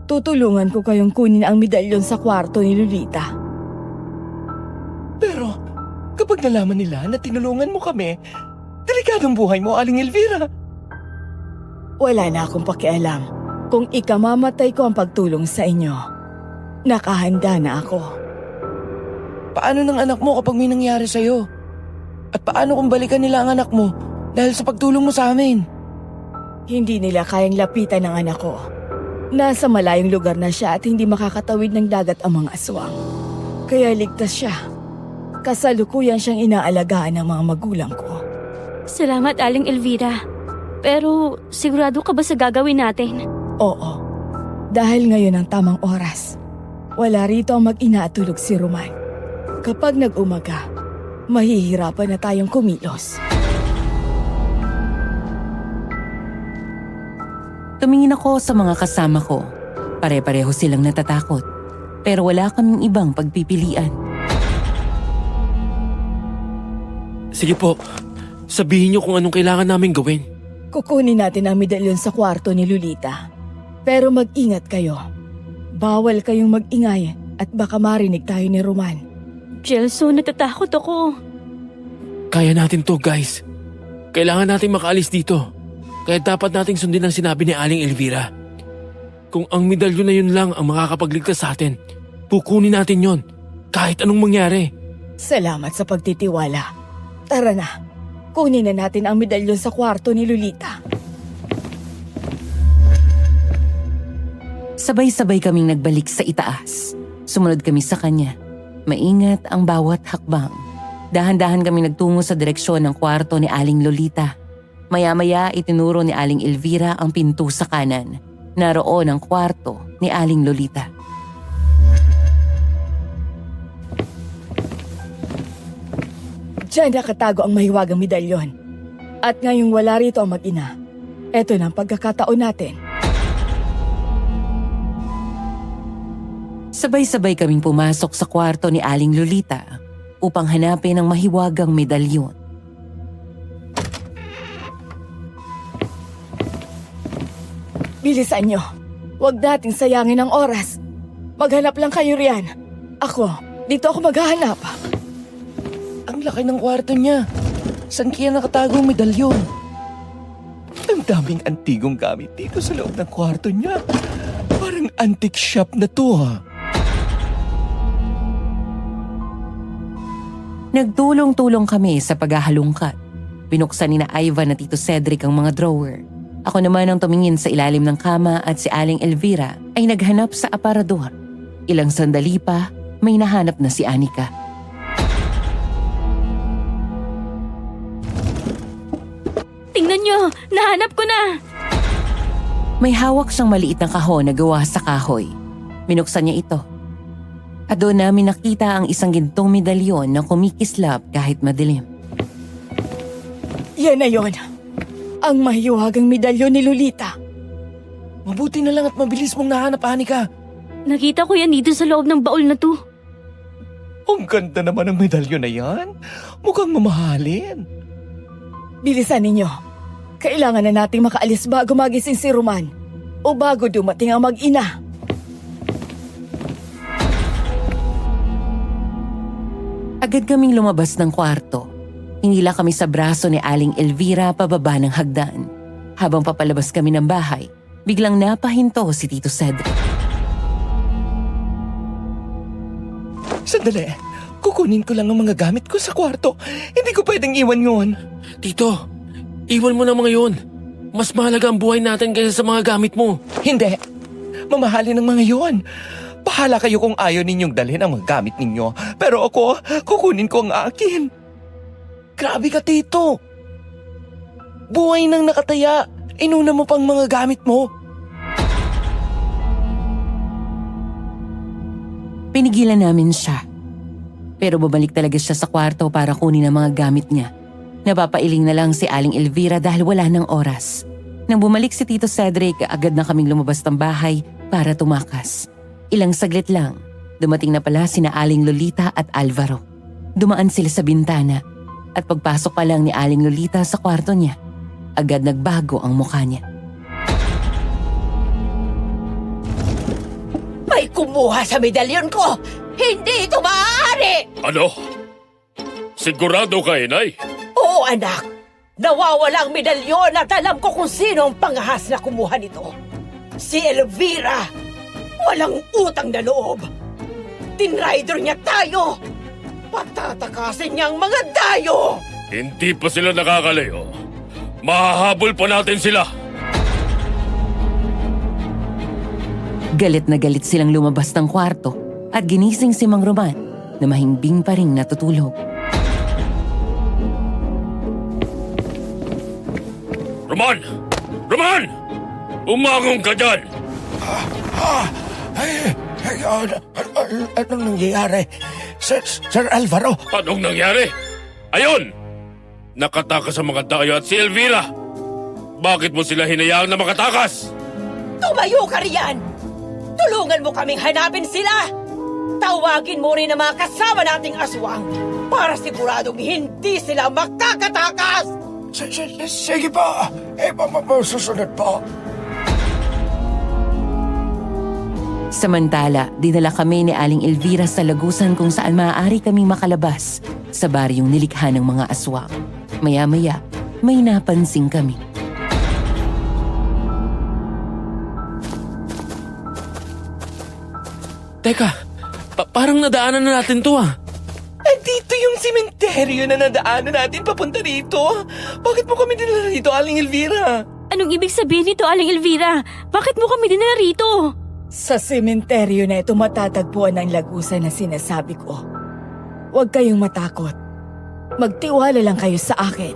Tutulungan ko kayong kunin ang medalyon sa kwarto ni Lolita. Pero kapag nalaman nila na tinulungan mo kami, delikadong buhay mo, Aling Elvira. Wala na akong pakialam kung ikamamatay ko ang pagtulong sa inyo. Nakahanda na ako. Paano ng anak mo kapag may nangyari sa'yo? At paano kung balikan nila ang anak mo dahil sa pagtulong mo sa amin? Hindi nila kayang lapitan ng anak ko. Nasa malayong lugar na siya at hindi makakatawid ng dagat ang mga aswang. Kaya ligtas siya. Kasalukuyan siyang inaalagaan ng mga magulang ko. Salamat, Aling Elvira. Pero sigurado ka ba sa gagawin natin? Oo, dahil ngayon ang tamang oras. Wala rito ang mag-ina at tulog si Roman. Kapag nag-umaga, mahihirapan na tayong kumilos. Tumingin ako sa mga kasama ko. Pare-pareho silang natatakot. Pero wala kaming ibang pagpipilian. Sige po, sabihin niyo kung anong kailangan namin gawin. Kukunin natin ang medalyon sa kwarto ni Lolita. Pero mag-ingat kayo. Bawal kayong mag-ingay at baka marinig tayo ni Roman. Gelson, natatakot ako. Kaya natin to, guys. Kailangan natin makaalis dito. Kaya dapat nating sundin ang sinabi ni Aling Elvira. Kung ang medalyon na yun lang ang makakapagligtas sa atin, pukunin natin yon kahit anong mangyari. Salamat sa pagtitiwala. Tara na, kunin na natin ang medalyon sa kwarto ni Lolita. Sabay-sabay kaming nagbalik sa itaas. Sumunod kami sa kanya. Maingat ang bawat hakbang. Dahan-dahan kami nagtungo sa direksyon ng kwarto ni Aling Lolita. Maya-maya itinuro ni Aling Elvira ang pinto sa kanan. Naroon ang kwarto ni Aling Lolita. Diyan nakatago ang mahiwagang medalyon. At ngayong wala rito ang mag-ina, Eto na ang pagkakataon natin. Sabay-sabay kaming pumasok sa kwarto ni Aling Lolita upang hanapin ang mahiwagang medalyon. Bilisan nyo. Huwag nating sayangin ang oras. Maghanap lang kayo riyan. Ako, dito ako maghahanap. Ang laki ng kwarto niya. Saan kaya nakatagong medalyon? Ang daming antigong gamit dito sa loob ng kwarto niya. Parang antique shop na to ha. Nagtulong-tulong kami sa paghahalungkat. Binuksan ni na Ivan at Tito Cedric ang mga drawer. Ako naman ang tumingin sa ilalim ng kama at si Aling Elvira ay naghanap sa aparador. Ilang sandali pa, may nahanap na si Anika. Tingnan nyo, nahanap ko na! May hawak siyang maliit na kahon na gawa sa kahoy. Binuksan niya ito. At doon namin nakita ang isang gintong medalyon na kumikislap kahit madilim. Yan na yon. Ang mahiwagang medalyon ni Lolita. Mabuti na lang at mabilis mong nahanap, Anika. Nakita ko yan dito sa loob ng baul na to. Ang ganda naman ng medalyon na yan. Mukhang mamahalin. Bilisan ninyo. Kailangan na nating makaalis bago magising si Roman o bago dumating ang mag-ina. Agad kaming lumabas ng kwarto. Hinila kami sa braso ni Aling Elvira pababa ng hagdan. Habang papalabas kami ng bahay, biglang napahinto si Tito Cedric. Sandali. Kukunin ko lang ang mga gamit ko sa kwarto. Hindi ko pwedeng iwan yun. Tito, iwan mo na mga yun. Mas mahalaga ang buhay natin kaysa sa mga gamit mo. Hindi. Mamahalin ng mga yun. Bahala kayo kung ayaw ninyong dalhin ang mga gamit ninyo. Pero ako, kukunin ko ang akin. Grabe ka, Tito. Buhay nang nakataya. Inuna mo pang mga gamit mo. Pinigilan namin siya. Pero bumalik talaga siya sa kwarto para kunin ang mga gamit niya. Napapailing na lang si Aling Elvira dahil wala ng oras. Nang bumalik si Tito Cedric, agad na kaming lumabas ng bahay para tumakas. Ilang saglit lang, dumating na pala sina Aling Lolita at Alvaro. Dumaan sila sa bintana at pagpasok pa lang ni Aling Lolita sa kwarto niya, agad nagbago ang mukha niya. May kumuha sa medalyon ko! Hindi ito maaari! Ano? Sigurado ka, Inay? Oo, anak. Nawawala ang medalyon at alam ko kung sino ang pangahas na kumuha nito. Si Elvira. Walang utang na loob. Tinrider niya tayo. Patatakasin niya ang mga dayo. Hindi pa sila nakakalayo. Mahahabol pa natin sila. Galit na galit silang lumabas ng kwarto at ginising si Mang Roman na mahimbing pa ring natutulog. Roman! Roman! Umangon ka dyan! Anong nangyayari? Sir Alvaro? Anong nangyari? Ayun! Nakatakas ang mga dayo at si Elvira! Bakit mo sila hinayaang na makatakas? Tumayo ka riyan. Tulungan mo kaming hanapin sila. Tawagin mo rin ang mga kasama nating aswang para siguradong hindi sila makakatakas. Sige po. Susunod po. Samantala, dinala kami ni Aling Elvira sa lagusan kung saan maaari kaming makalabas sa baryong nilikha ng mga aswang. Maya-maya, may napansin kami. Teka, parang nadaanan na natin to ah. Dito yung sementeryo na nadaanan natin papunta dito. Bakit mo kami dinala rito, Aling Elvira? Anong ibig sabihin nito, Aling Elvira? Bakit mo kami dinala rito? Sa sementeryo na ito matatagpuan ang lagusan na sinasabi ko. Huwag kayong matakot. Magtiwala lang kayo sa akin.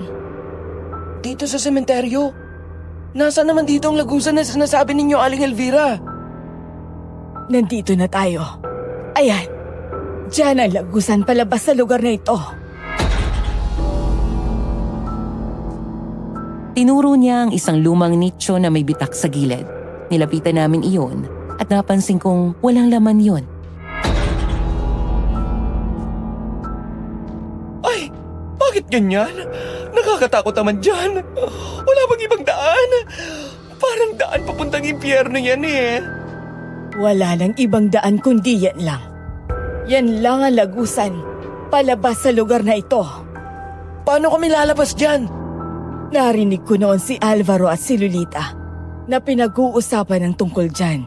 Dito sa sementeryo? Nasaan naman dito ang lagusan na sinasabi ninyo, Aling Elvira? Nandito na tayo. Ayan. Diyan ang lagusan palabas sa lugar na ito. Tinuro niya ang isang lumang nicho na may bitak sa gilid. Nilapitan namin iyon at napansin kong walang laman yon. Ay, bakit ganyan? Nakakatakot naman dyan. Wala bang ibang daan? Parang daan papuntang impyerno yan eh. Wala lang ibang daan kundi yan lang. Yan lang ang lagusan palabas sa lugar na ito. Paano kami lalabas dyan? Narinig ko noon si Alvaro at si Lolita na pinag-uusapan ng tungkol dyan.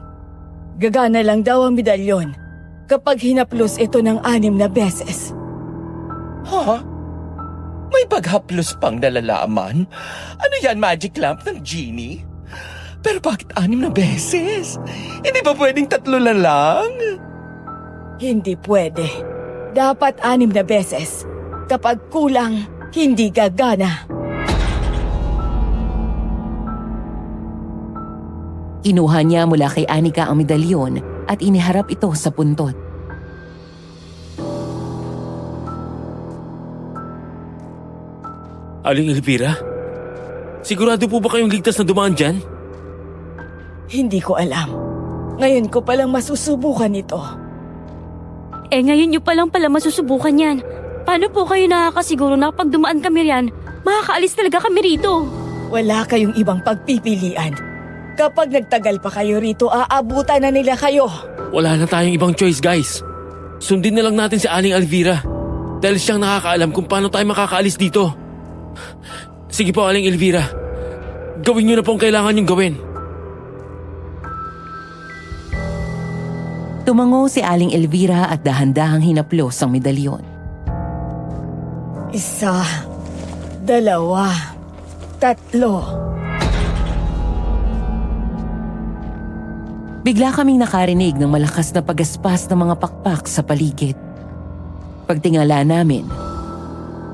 Gagana lang daw ang medalyon kapag hinaplos ito ng 6 na beses. Ha? May paghaplos pang nalalaman? Ano yan, magic lamp ng genie? Pero bakit 6 na beses? Hindi ba pwedeng 3 na lang? Hindi pwede. Dapat 6 na beses. Kapag kulang, hindi gagana. Kinuha niya mula kay Anika ang medalyon at iniharap ito sa puntot. Aling Elvira? Sigurado po ba kayong ligtas na dumaan dyan? Hindi ko alam. Ngayon ko palang masusubukan ito. Ngayon nyo pa lang pala masusubukan yan. Paano po kayo nakakasiguro na kapag dumaan kami riyan, makakaalis talaga kami rito? Wala kayong ibang pagpipilian. Kapag nagtagal pa kayo rito, aabutan na nila kayo. Wala na tayong ibang choice, guys. Sundin na lang natin si Aling Elvira. Dahil siyang nakakaalam kung paano tayo makakaalis dito. Sige po, Aling Elvira. Gawin niyo na po ang kailangan niyong gawin. Tumango si Aling Elvira at dahan-dahang hinaplos ang medalyon. 1, 2, 3. Bigla kaming nakarinig ng malakas na pagaspas ng mga pakpak sa paligid. Pagtingala namin,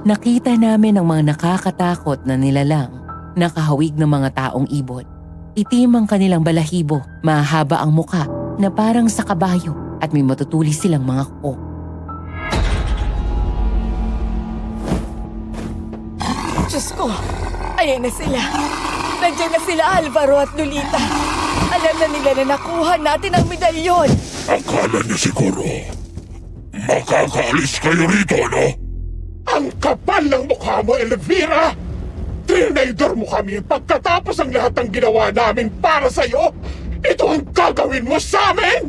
nakita namin ang mga nakakatakot na nilalang, nakahawig ng mga taong ibon. Itim ang kanilang balahibo, mahaba ang muka na parang sa kabayo at may matutulis silang mga kuko. Diyos ko, ayan na sila. Nandiyan na sila Alvaro at Lolita. Alam na nila na nakuha natin ang medalyon. Akala niyo siguro, makakaalis kayo rito, no? Ang kapal ng mukha mo, Elvira! Trinador mo kami pagkatapos ang lahat ng ginawa namin para sa'yo! Ito ang gagawin mo sa amin!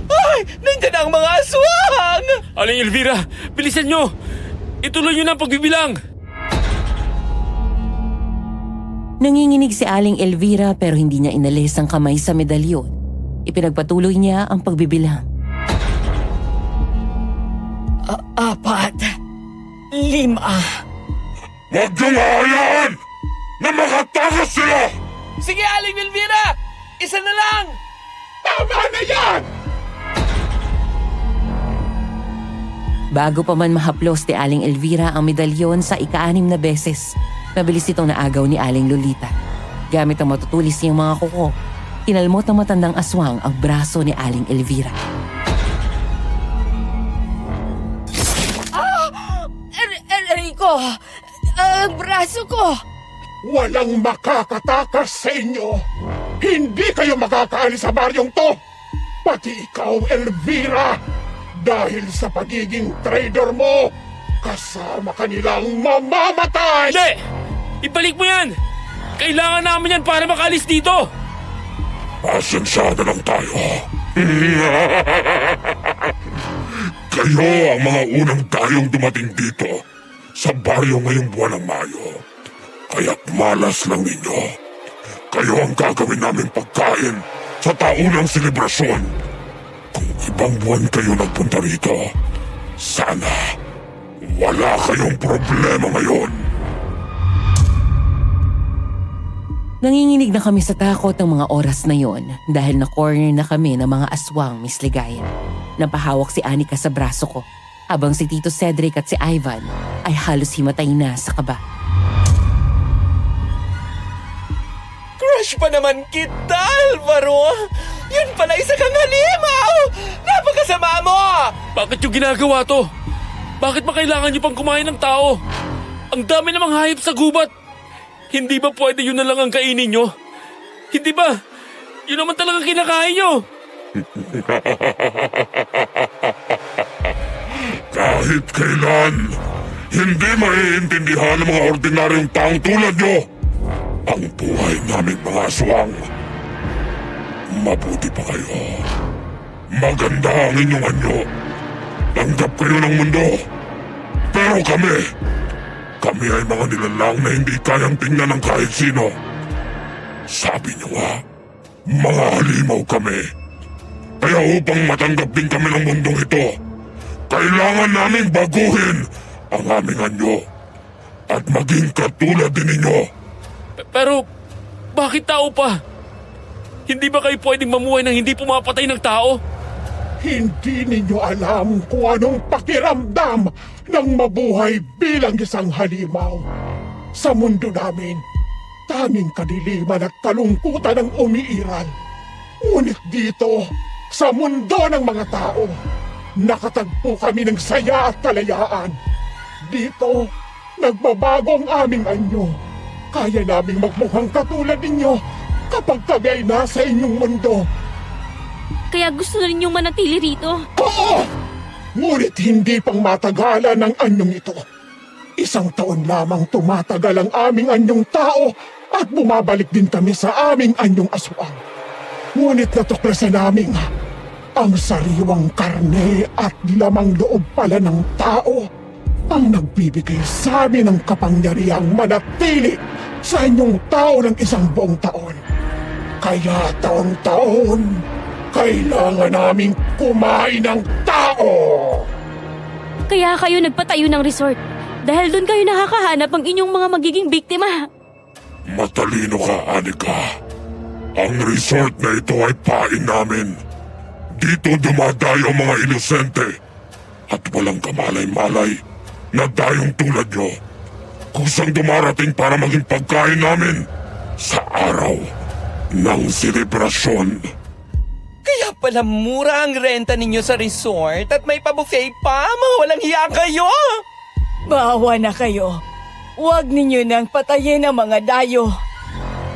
Ay! Nandiyan ang mga aswang! Aling Elvira, bilisan niyo! Ituloy niyo na ang pagbibilang! Nanginginig si Aling Elvira pero hindi niya inalis ang kamay sa medalyon. Ipinagpatuloy niya ang pagbibilang. 4, 5. Huwag niyong hayaan na makatakas sila! Sige, Aling Elvira! 1 na lang! Tama na yan! Bago pa man mahaplos ni Aling Elvira ang medalyon sa ika-6 na beses, mabilis itong naagaw ni Aling Lolita. Gamit ang matutulis niyang mga kuko, kinalmot ng matandang aswang ang braso ni Aling Elvira. Enrico! Ang braso ko! Walang makakatakas sa inyo! Hindi kayo makakaalis sa baryong to! Pati ikaw, Elvira! Dahil sa pagiging traitor mo, kasama kanilang mamamatay! Hindi! Ibalik mo yan! Kailangan namin yan para makaalis dito! Pasensyado lang tayo. Kayo ang mga unang tayong dumating dito sa baryo ngayong buwan ng Mayo. Kaya't malas lang ninyo. Kayo ang gagawin namin pagkain sa taunang selebrasyon. Kung ibang buwan kayo nagpunta rito, sana wala kayong problema ngayon. Nanginginig na kami sa takot ng mga oras na yon dahil na-corner na kami ng mga aswang, Miss Ligaya. Napahawak si Anika sa braso ko habang si Tito Cedric at si Ivan ay halos himatay na sa kaba. Crush pa naman kita, Alvaro! Yun pala isa kang halimaw! Napakasama mo! Bakit yung ginagawa to? Bakit ba kailangan niyo pang kumain ng tao? Ang dami namang hayop sa gubat! Hindi ba pwede yun na lang ang kainin nyo? Hindi ba? Yun naman talaga kinakain nyo. Kahit kailan, hindi maiintindihan ng mga ordinaryong taong tulad nyo ang buhay namin mga aswang. Mabuti pa kayo. Maganda ang inyong anyo. Tanggap kayo ng mundo. Pero kami ay mga nilalang na hindi kayang tingnan ng kahit sino. Sabi nyo nga, mga halimaw kami. Kaya upang matanggap din kami ng mundong ito, kailangan naming baguhin ang aming anyo at maging katulad din ninyo. Pero, bakit tao pa? Hindi ba kayo pwedeng mamuhay ng hindi pumapatay ng tao? Hindi ninyo alam kung anong pakiramdam ng mabuhay bilang isang halimaw. Sa mundo namin, tanging kadiliman at kalungkutan ang umiiral. Ngunit dito, sa mundo ng mga tao, nakatagpo kami ng saya at kalayaan. Dito, nagbabago ang aming anyo. Kaya naming magmukhang katulad ninyo kapag kami ay nasa inyong mundo. Kaya gusto na ninyong manatili rito. Oo! Ngunit hindi pang matagalan ang anyong ito. 1 taon lamang tumatagal ang aming anyong tao at bumabalik din kami sa aming anyong aswang. Ngunit natuklasan namin ang sariwang karne at lamang loob pala ng tao ang nagbibigay sa amin ng kapangyarihang manatili sa inyong tao ng 1 buong taon. Kaya taon-taon, kailangan naming kumain ng tao! Kaya kayo nagpatayo ng resort. Dahil doon kayo nakakahanap ang inyong mga magiging biktima. Matalino ka, Anika. Ang resort na ito ay pain namin. Dito dumadayo ang mga inosente at walang kamalay-malay na dayong tulad nyo. Kusang dumarating para maging pagkain namin sa araw ng selebrasyon. Kaya pala mura ang renta ninyo sa resort at may pa-buffet pa, mga walang hiya kayo! Bawa na kayo. Huwag ninyo nang patayin ang mga dayo.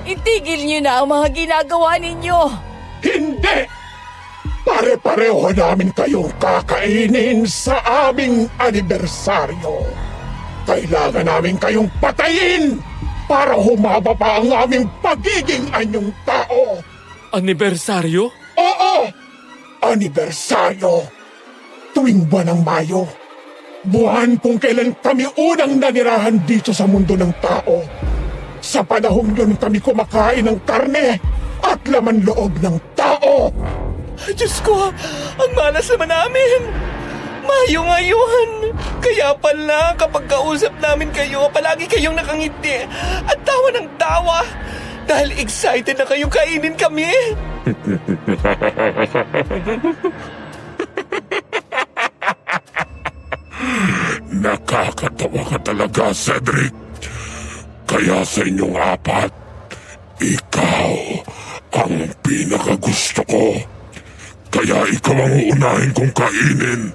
Itigil niyo na ang mga ginagawa ninyo. Hindi! Pare-pareho namin kayong kakainin sa aming anibersaryo. Kailangan namin kayong patayin para humaba pa ang aming pagiging anyong tao. Anibersaryo? Oo! Anibersaryo. Tuwing buwan ng Mayo. Buwan kung kailan kami unang nanirahan dito sa mundo ng tao. Sa panahong yun kami kumakain ng karne at laman loob ng tao. Ay, Diyos ko, ang malas naman namin. Mayo ngayon. Kaya pala kapag kausap namin kayo, palagi kayong nakangiti at tawa ng tawa. Dahil excited na kayong kainin kami. Nakakatawa ka talaga, Cedric. Kaya sa inyong apat, ikaw ang pinakagusto ko. Kaya ikaw ang uunahin kong kainin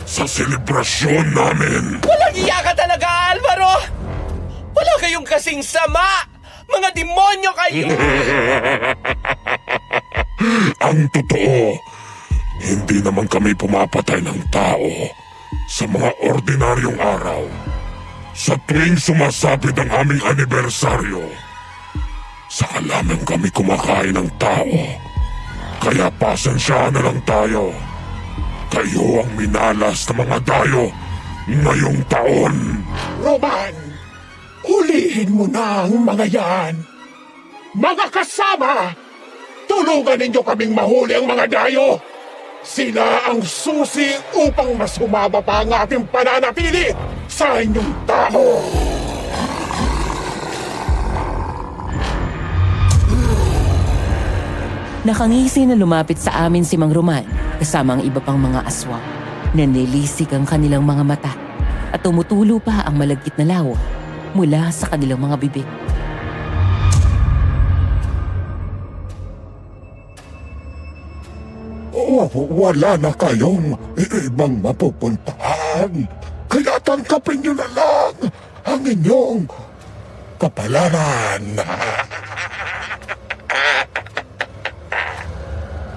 sa selebrasyon namin. Walang iya ka talaga, Alvaro! Wala kayong kasing sama! Mga demonyo kayo! Ang totoo, hindi naman kami pumapatay ng tao sa mga ordinaryong araw. Sa tuwing sumasapit ang aming anibersaryo, saka lamang kami kumakain ng tao. Kaya pasensyahan na lang tayo. Kayo ang minalas na mga dayo ngayong taon. Roman, hulihin mo na ang mga yan. Mga kasama, tulungan ninyo kaming mahuli ang mga dayo. Sila ang susi upang mas humaba pa ang ating pananatili sa inyong tao. Nakangisi na lumapit sa amin si Mang Roman kasama ang iba pang mga aswang. Nanilisik ang kanilang mga mata at tumutulo pa ang malagkit na lawa mula sa kanilang mga bibig. Wala na kayong ibang mapupuntahan. Kaya tangkapin nyo na lang ang inyong kapalaran.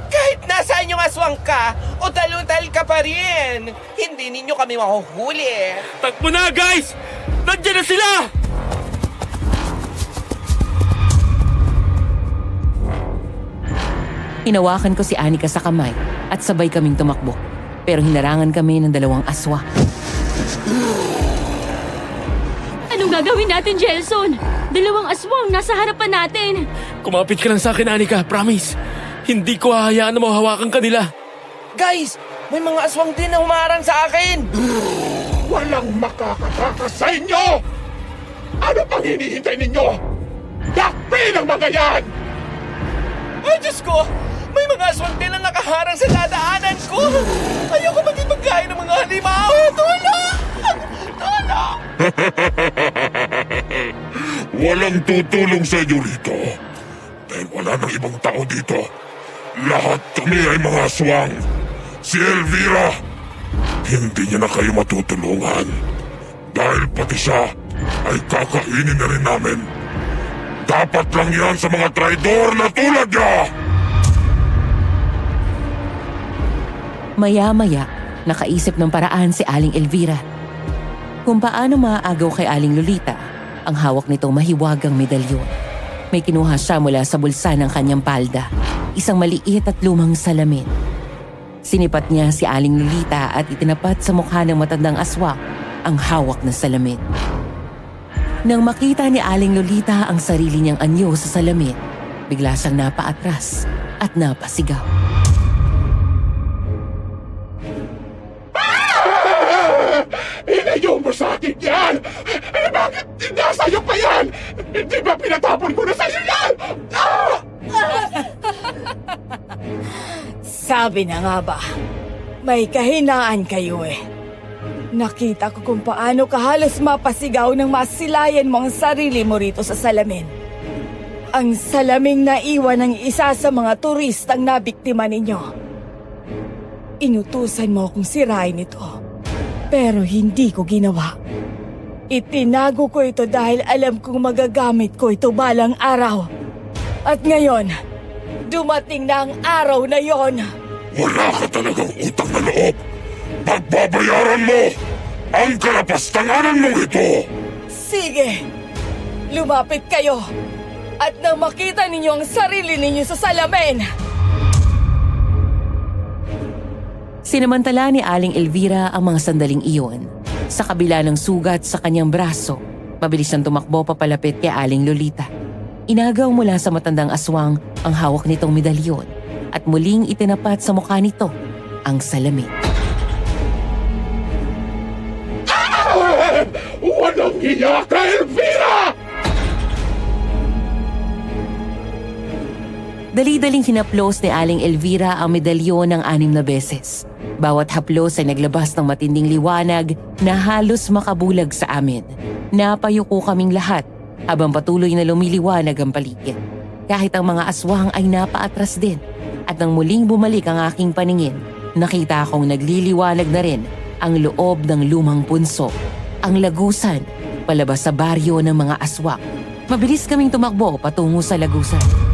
Kahit nasaan yung aswang ka, o taluntal ka pa rin, hindi ninyo kami mahuhuli. Takbo na, guys! Nandiyan na sila! Hinawakan ko si Anika sa kamay at sabay kaming tumakbo. Pero hinarangan kami ng dalawang aswa. Anong gagawin natin, Jelson? Dalawang aswang nasa harapan natin. Kumapit ka lang sa akin, Anika. Promise. Hindi ko hahayaan na mahawakan ka nila. Guys, may mga aswang din na humarang sa akin. Walang makakatakas sa inyo! Ano pang hinihintay ninyo? Dakpin ang mga yan! Ay, Diyos ko! May mga aswang din na nakaharang sa dadaanan ko! Ayoko maging pagkain ng mga halimaw! Tulong! Tulong! Walang tutulong sa inyo rito. Dahil wala nang ibang tao dito. Lahat kami ay mga aswang. Si Elvira, hindi niya na kayo matutulungan. Dahil pati siya ay kakainin na rin namin. Dapat lang yan sa mga traidor na tulad niya! Maya-maya, nakaisip ng paraan si Aling Elvira. Kung paano maaagaw kay Aling Lolita ang hawak nitong mahiwagang medalyon. May kinuha siya mula sa bulsa ng kanyang palda, isang maliit at lumang salamin. Sinipat niya si Aling Lolita at itinapat sa mukha ng matandang aswang ang hawak na salamin. Nang makita ni Aling Lolita ang sarili niyang anyo sa salamin, bigla siyang napaatras at napasigaw. Inayo mo sa akin yan! Bakit nasa iyo pa yan? Hindi ba pinatapon ko na sa iyo yan? Sabi na nga ba, may kahinaan kayo eh. Nakita ko kung paano ka halos mapasigaw nang masilayan mo ang sarili mo rito sa salamin. Ang salaming naiwan ng isa sa mga turistang nabiktima ninyo. Inutusan mo akong sirain ito, pero hindi ko ginawa. Itinago ko ito dahil alam kong magagamit ko ito balang araw. At ngayon, dumating na ang araw na yon. Wala ka talagang utang na loob. Pagbabayaran mo ang kalapastanganan mong ito. Sige, lumapit kayo. At nang makita ninyo ang sarili ninyo sa salamin, Sinamantala ni Aling Elvira ang mga sandaling iyon. Sa kabila ng sugat sa kanyang braso, mabilis siyang tumakbo papalapit kay Aling Lolita. Inagaw mula sa matandang aswang ang hawak nitong medalyon at muling itinapat sa mukha nito ang salamin. Walang hiya ka, Elvira! Dali-daling hinaplos ni Aling Elvira ang medalyon ng 6 na beses. Bawat haplos ay naglabas ng matinding liwanag na halos makabulag sa amin. Napayuko kaming lahat habang patuloy na lumiliwanag ang paligid. Kahit ang mga aswang ay napaatras din. At nang muling bumalik ang aking paningin, nakita akong nagliliwanag na rin ang loob ng lumang punso. Ang lagusan, palabas sa baryo ng mga aswang. Mabilis kaming tumakbo patungo sa lagusan.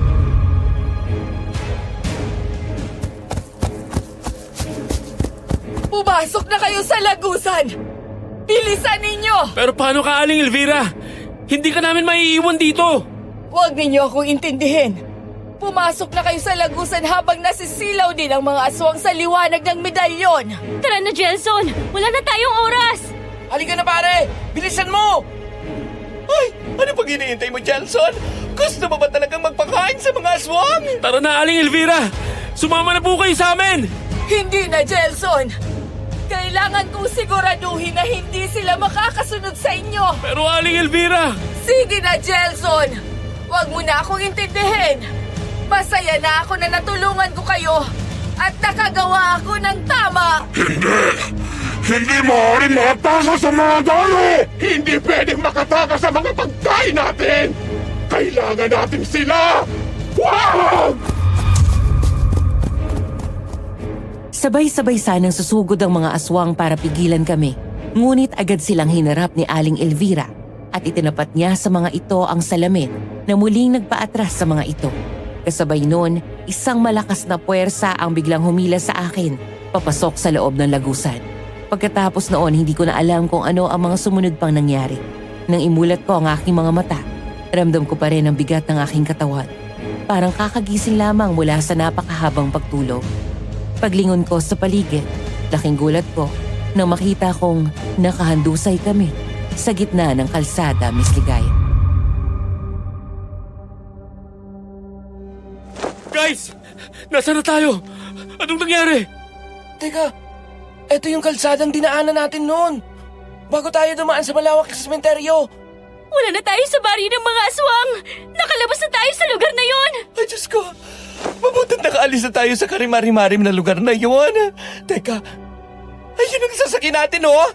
pumasok na kayo sa lagusan! Bilisan ninyo! Pero paano ka, Aling Elvira? Hindi ka namin maiiwan dito! Huwag ninyo akong intindihin. Pumasok na kayo sa lagusan habang nasisilaw din ang mga aswang sa liwanag ng medalyon. Tara na, Jelson! Wala na tayong oras! Halika na pare! Bilisan mo! Ay! Ano pag hinihintay mo, Jelson? Gusto mo ba talagang magpakain sa mga aswang? Tara na, Aling Elvira! Sumama na po kayo sa amin! Hindi na, Jelson! Kailangan kong siguraduhin na hindi sila makakasunod sa inyo. Pero Aling Elvira! Sige na, Jelson! Huwag mo na akong intindihin. Masaya na ako na natulungan ko kayo at nakagawa ako ng tama. Hindi! Hindi maaaring makatakas sa mga dalo! Hindi pwedeng makatakas sa mga pagkain natin! Kailangan natin sila! Wag! Sabay-sabay sanang susugod ang mga aswang para pigilan kami. Ngunit agad silang hinarap ni Aling Elvira at itinapat niya sa mga ito ang salamin na muling nagpaatras sa mga ito. Kasabay noon, isang malakas na puwersa ang biglang humila sa akin papasok sa loob ng lagusan. Pagkatapos noon, hindi ko na alam kung ano ang mga sumunod pang nangyari. Nang imulat ko ang aking mga mata, ramdam ko pa rin ang bigat ng aking katawan. Parang kakagising lamang mula sa napakahabang pagtulog. Paglingon ko sa paligid, laking gulat ko nang makita kong nakahandusay kami sa gitna ng kalsada, Miss Ligaya. Guys! Nasaan na tayo? Anong nangyari? Teka, eto yung kalsadang dinaanan natin noon. Bago tayo dumaan sa malawak na sementeryo. Wala na tayo sa baryo ng mga aswang! Nakalabas na tayo sa lugar na yon! Ay, Diyos ko. Mabutit nakaalis na tayo sa karimari-marim na lugar na yun. Teka, ayun ang sasakyan natin, oh!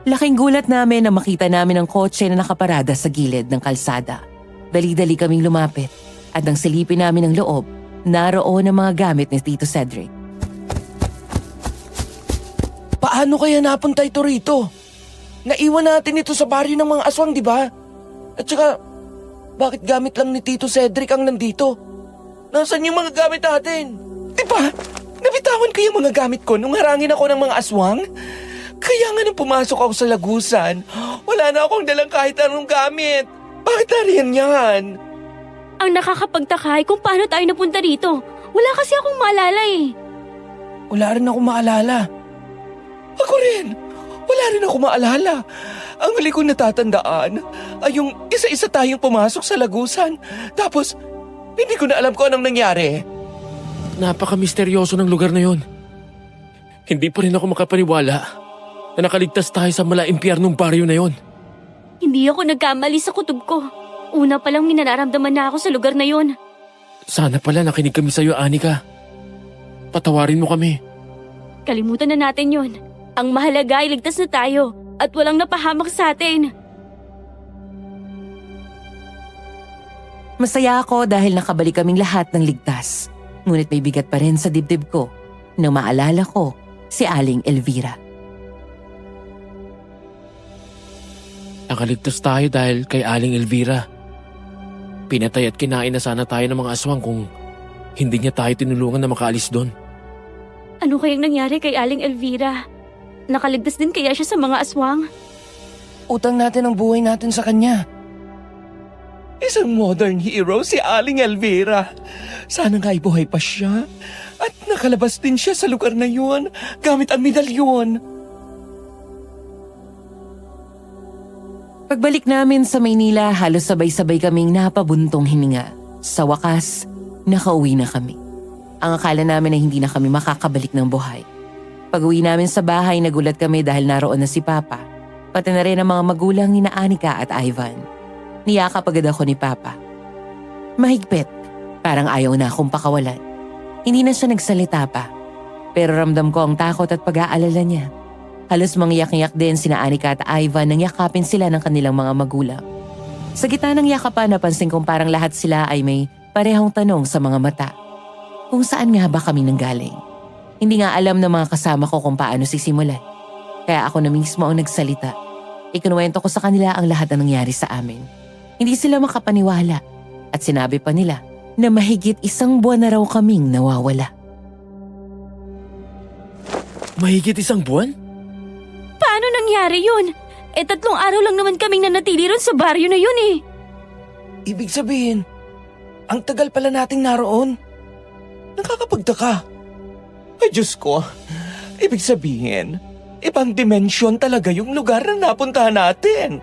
Laking gulat namin na makita namin ang kotse na nakaparada sa gilid ng kalsada. Dali-dali kaming lumapit at nang silipin namin ang loob, naroon ang mga gamit ni Tito Cedric. Paano kaya napunta ito rito? Naiwan natin ito sa baryo ng mga aswang, di ba? At saka, bakit gamit lang ni Tito Cedric ang nandito? Nasaan yung mga gamit natin? Di ba? Nabitawan ko yung mga gamit ko nung harangin ako ng mga aswang? Kaya nga nang pumasok ako sa lagusan, wala na akong dalang kahit anong gamit. Bakit nariyan yan? Ang nakakapagtaka ay kung paano tayo napunta dito. Wala kasi akong maalala eh. Wala rin ako maalala. Ako rin. Wala rin ako maalala. Ang huli kong natatandaan ay yung isa-isa tayong pumasok sa lagusan. Tapos, hindi ko na alam kung anong nangyari. Napaka-misteryoso ng lugar na yon. Hindi pa rin ako makapaniwala na nakaligtas tayo sa mala-impyernong baryo na yon. Hindi ako nagkamali sa kutob ko. Una pa lang minanaramdaman na ako sa lugar na yon. Sana pala nakinig kami sa'yo, Anika. Patawarin mo kami. Kalimutan na natin yon. Ang mahalaga ay ligtas na tayo at walang napahamak sa atin. Masaya ako dahil nakabalik kaming lahat ng ligtas. Ngunit may bigat pa rin sa dibdib ko nang maalala ko si Aling Elvira. Nakaligtas tayo dahil kay Aling Elvira. Pinatay at kinain na sana tayo ng mga aswang kung hindi niya tayo tinulungan na makaalis doon. Ano kayang nangyari kay Aling Elvira? Nakaligtas din kaya siya sa mga aswang? Utang natin ang buhay natin sa kanya. Isang modern hero si Aling Elvira. Sana nga buhay pa siya at nakalabas din siya sa lugar na yun gamit ang medalyon. Pagbalik namin sa Maynila, halos sabay-sabay kaming napabuntong hininga. Sa wakas, nakauwi na kami. Ang akala namin ay hindi na kami makakabalik ng buhay. Pag-uwi namin sa bahay, nagulat kami dahil naroon na si Papa. Pati na rin ang mga magulang ni Anika at Ivan. Niyakap agad ako ni Papa. Mahigpit, parang ayaw na akong pakawalan. Hindi na siya nagsalita pa. Pero ramdam ko ang takot at pag-aalala niya. Halos mangyak-ngyak din sina Anika at Ivan nang yakapin sila ng kanilang mga magulang. Sa gitna ng yakapan, napansin kong parang lahat sila ay may parehong tanong sa mga mata. Kung saan nga ba kami nanggaling? Hindi nga alam ng mga kasama ko kung paano sisimulan. Kaya ako na mismo ang nagsalita. Ikinuwento ko sa kanila ang lahat na nangyari sa amin. Hindi sila makapaniwala at sinabi pa nila na mahigit 1 buwan na raw kaming nawawala. Mahigit 1 buwan? Paano nangyari yun? 3 araw lang naman kaming nanatili ron sa baryo na yun eh. Ibig sabihin, ang tagal pala nating naroon. Nakakapagtaka. Ay, Diyos ko. Ibig sabihin, ibang dimensyon talaga yung lugar na napuntahan natin.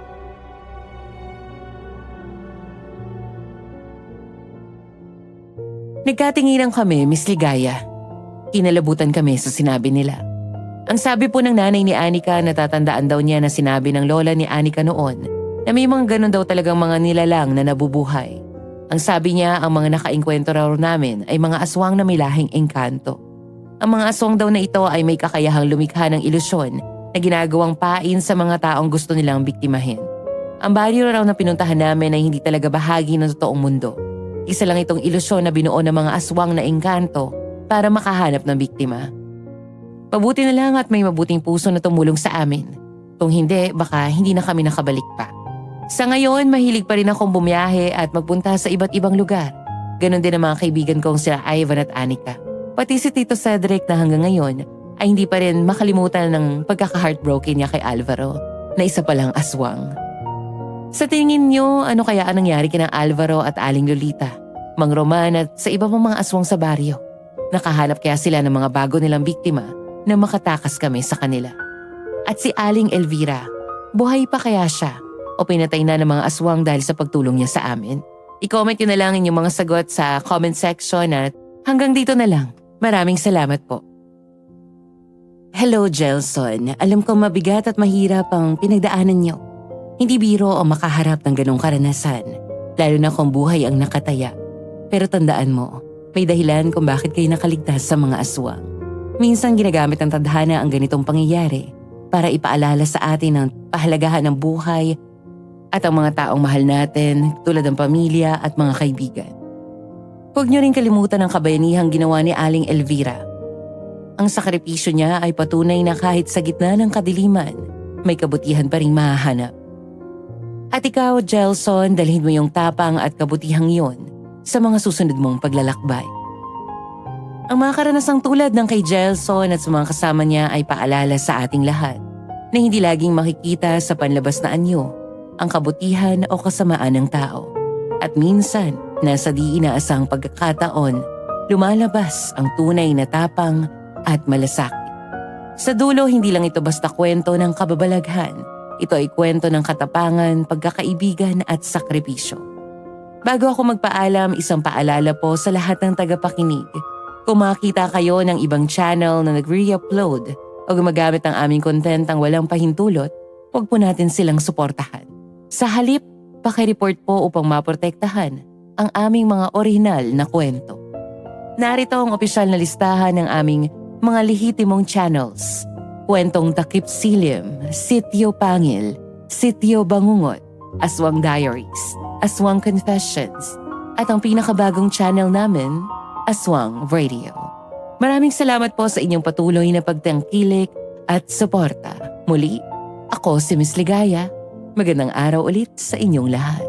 Nagkatinginan kami, Miss Ligaya. Kinalabutan kami sa sinabi nila. Ang sabi po ng nanay ni Anika, natatandaan daw niya na sinabi ng lola ni Anika noon na may mga ganun daw talagang mga nilalang na nabubuhay. Ang sabi niya, ang mga nakainkwento raw namin ay mga aswang na may lahing engkanto. Ang mga aswang daw na ito ay may kakayahang lumikha ng ilusyon na ginagawang pain sa mga taong gusto nilang biktimahin. Ang baryo raw na pinuntahan namin ay hindi talaga bahagi ng totoong mundo. Isa lang itong ilusyon na binuo ng mga aswang na engkanto para makahanap ng biktima. Mabuti na lang at may mabuting puso na tumulong sa amin. Kung hindi, baka hindi na kami nakabalik pa. Sa ngayon, mahilig pa rin akong bumiyahe at magpunta sa iba't ibang lugar. Ganon din ang mga kaibigan kong sila Ivan at Anika. Pati si Tito Cedric na hanggang ngayon ay hindi pa rin makalimutan ng pagkaka-heartbroken niya kay Alvaro na isa palang aswang. Sa tingin niyo, ano kaya ang nangyari kina Alvaro at Aling Lolita, Mang Roman at sa iba pang mga aswang sa baryo? Nakahanap kaya sila ng mga bago nilang biktima na makatakas kami sa kanila? At si Aling Elvira, buhay pa kaya siya o pinatay na ng mga aswang dahil sa pagtulong niya sa amin? I-comment nyo na lang inyong mga sagot sa comment section at hanggang dito na lang. Maraming salamat po. Hello, Gelson. Alam kong mabigat at mahirap ang pinagdaanan nyo. Hindi biro o makaharap ng ganong karanasan, lalo na kung buhay ang nakataya. Pero tandaan mo, may dahilan kung bakit kayo nakaligtas sa mga aswang. Minsan ginagamit ng tadhana ang ganitong pangyayari para ipaalala sa atin ang pahalagahan ng buhay at ang mga taong mahal natin tulad ng pamilya at mga kaibigan. Huwag niyo rin kalimutan ang kabayanihang ginawa ni Aling Elvira. Ang sakripisyo niya ay patunay na kahit sa gitna ng kadiliman, may kabutihan pa rin mahahanap. At ikaw, Gelson, dalhin mo yung tapang at kabutihang yon sa mga susunod mong paglalakbay. Ang mga karanasang tulad ng kay Gelson at sa mga kasama niya ay paalala sa ating lahat na hindi laging makikita sa panlabas na anyo ang kabutihan o kasamaan ng tao. At minsan, nasa di inaasang pagkakataon, lumalabas ang tunay na tapang at malasakit. Sa dulo, hindi lang ito basta kwento ng kababalaghan. Ito ay kwento ng katapangan, pagkakaibigan at sakripisyo. Bago ako magpaalam, isang paalala po sa lahat ng tagapakinig. Kung makita kayo ng ibang channel na nag-re-upload o gumagamit ng aming content ang walang pahintulot, huwag po natin silang suportahan. Sa halip, paki-report po upang maprotektahan ang aming mga orihinal na kwento. Narito ang opisyal na listahan ng aming mga lehitimong channels. Kwentong Takip Silim, Sityo Pangil, Sityo Bangungot, Aswang Diaries, Aswang Confessions, at ang pinakabagong channel namin, Aswang Radio. Maraming salamat po sa inyong patuloy na pagtangkilik at suporta. Muli, ako si Miss Ligaya. Magandang araw ulit sa inyong lahat.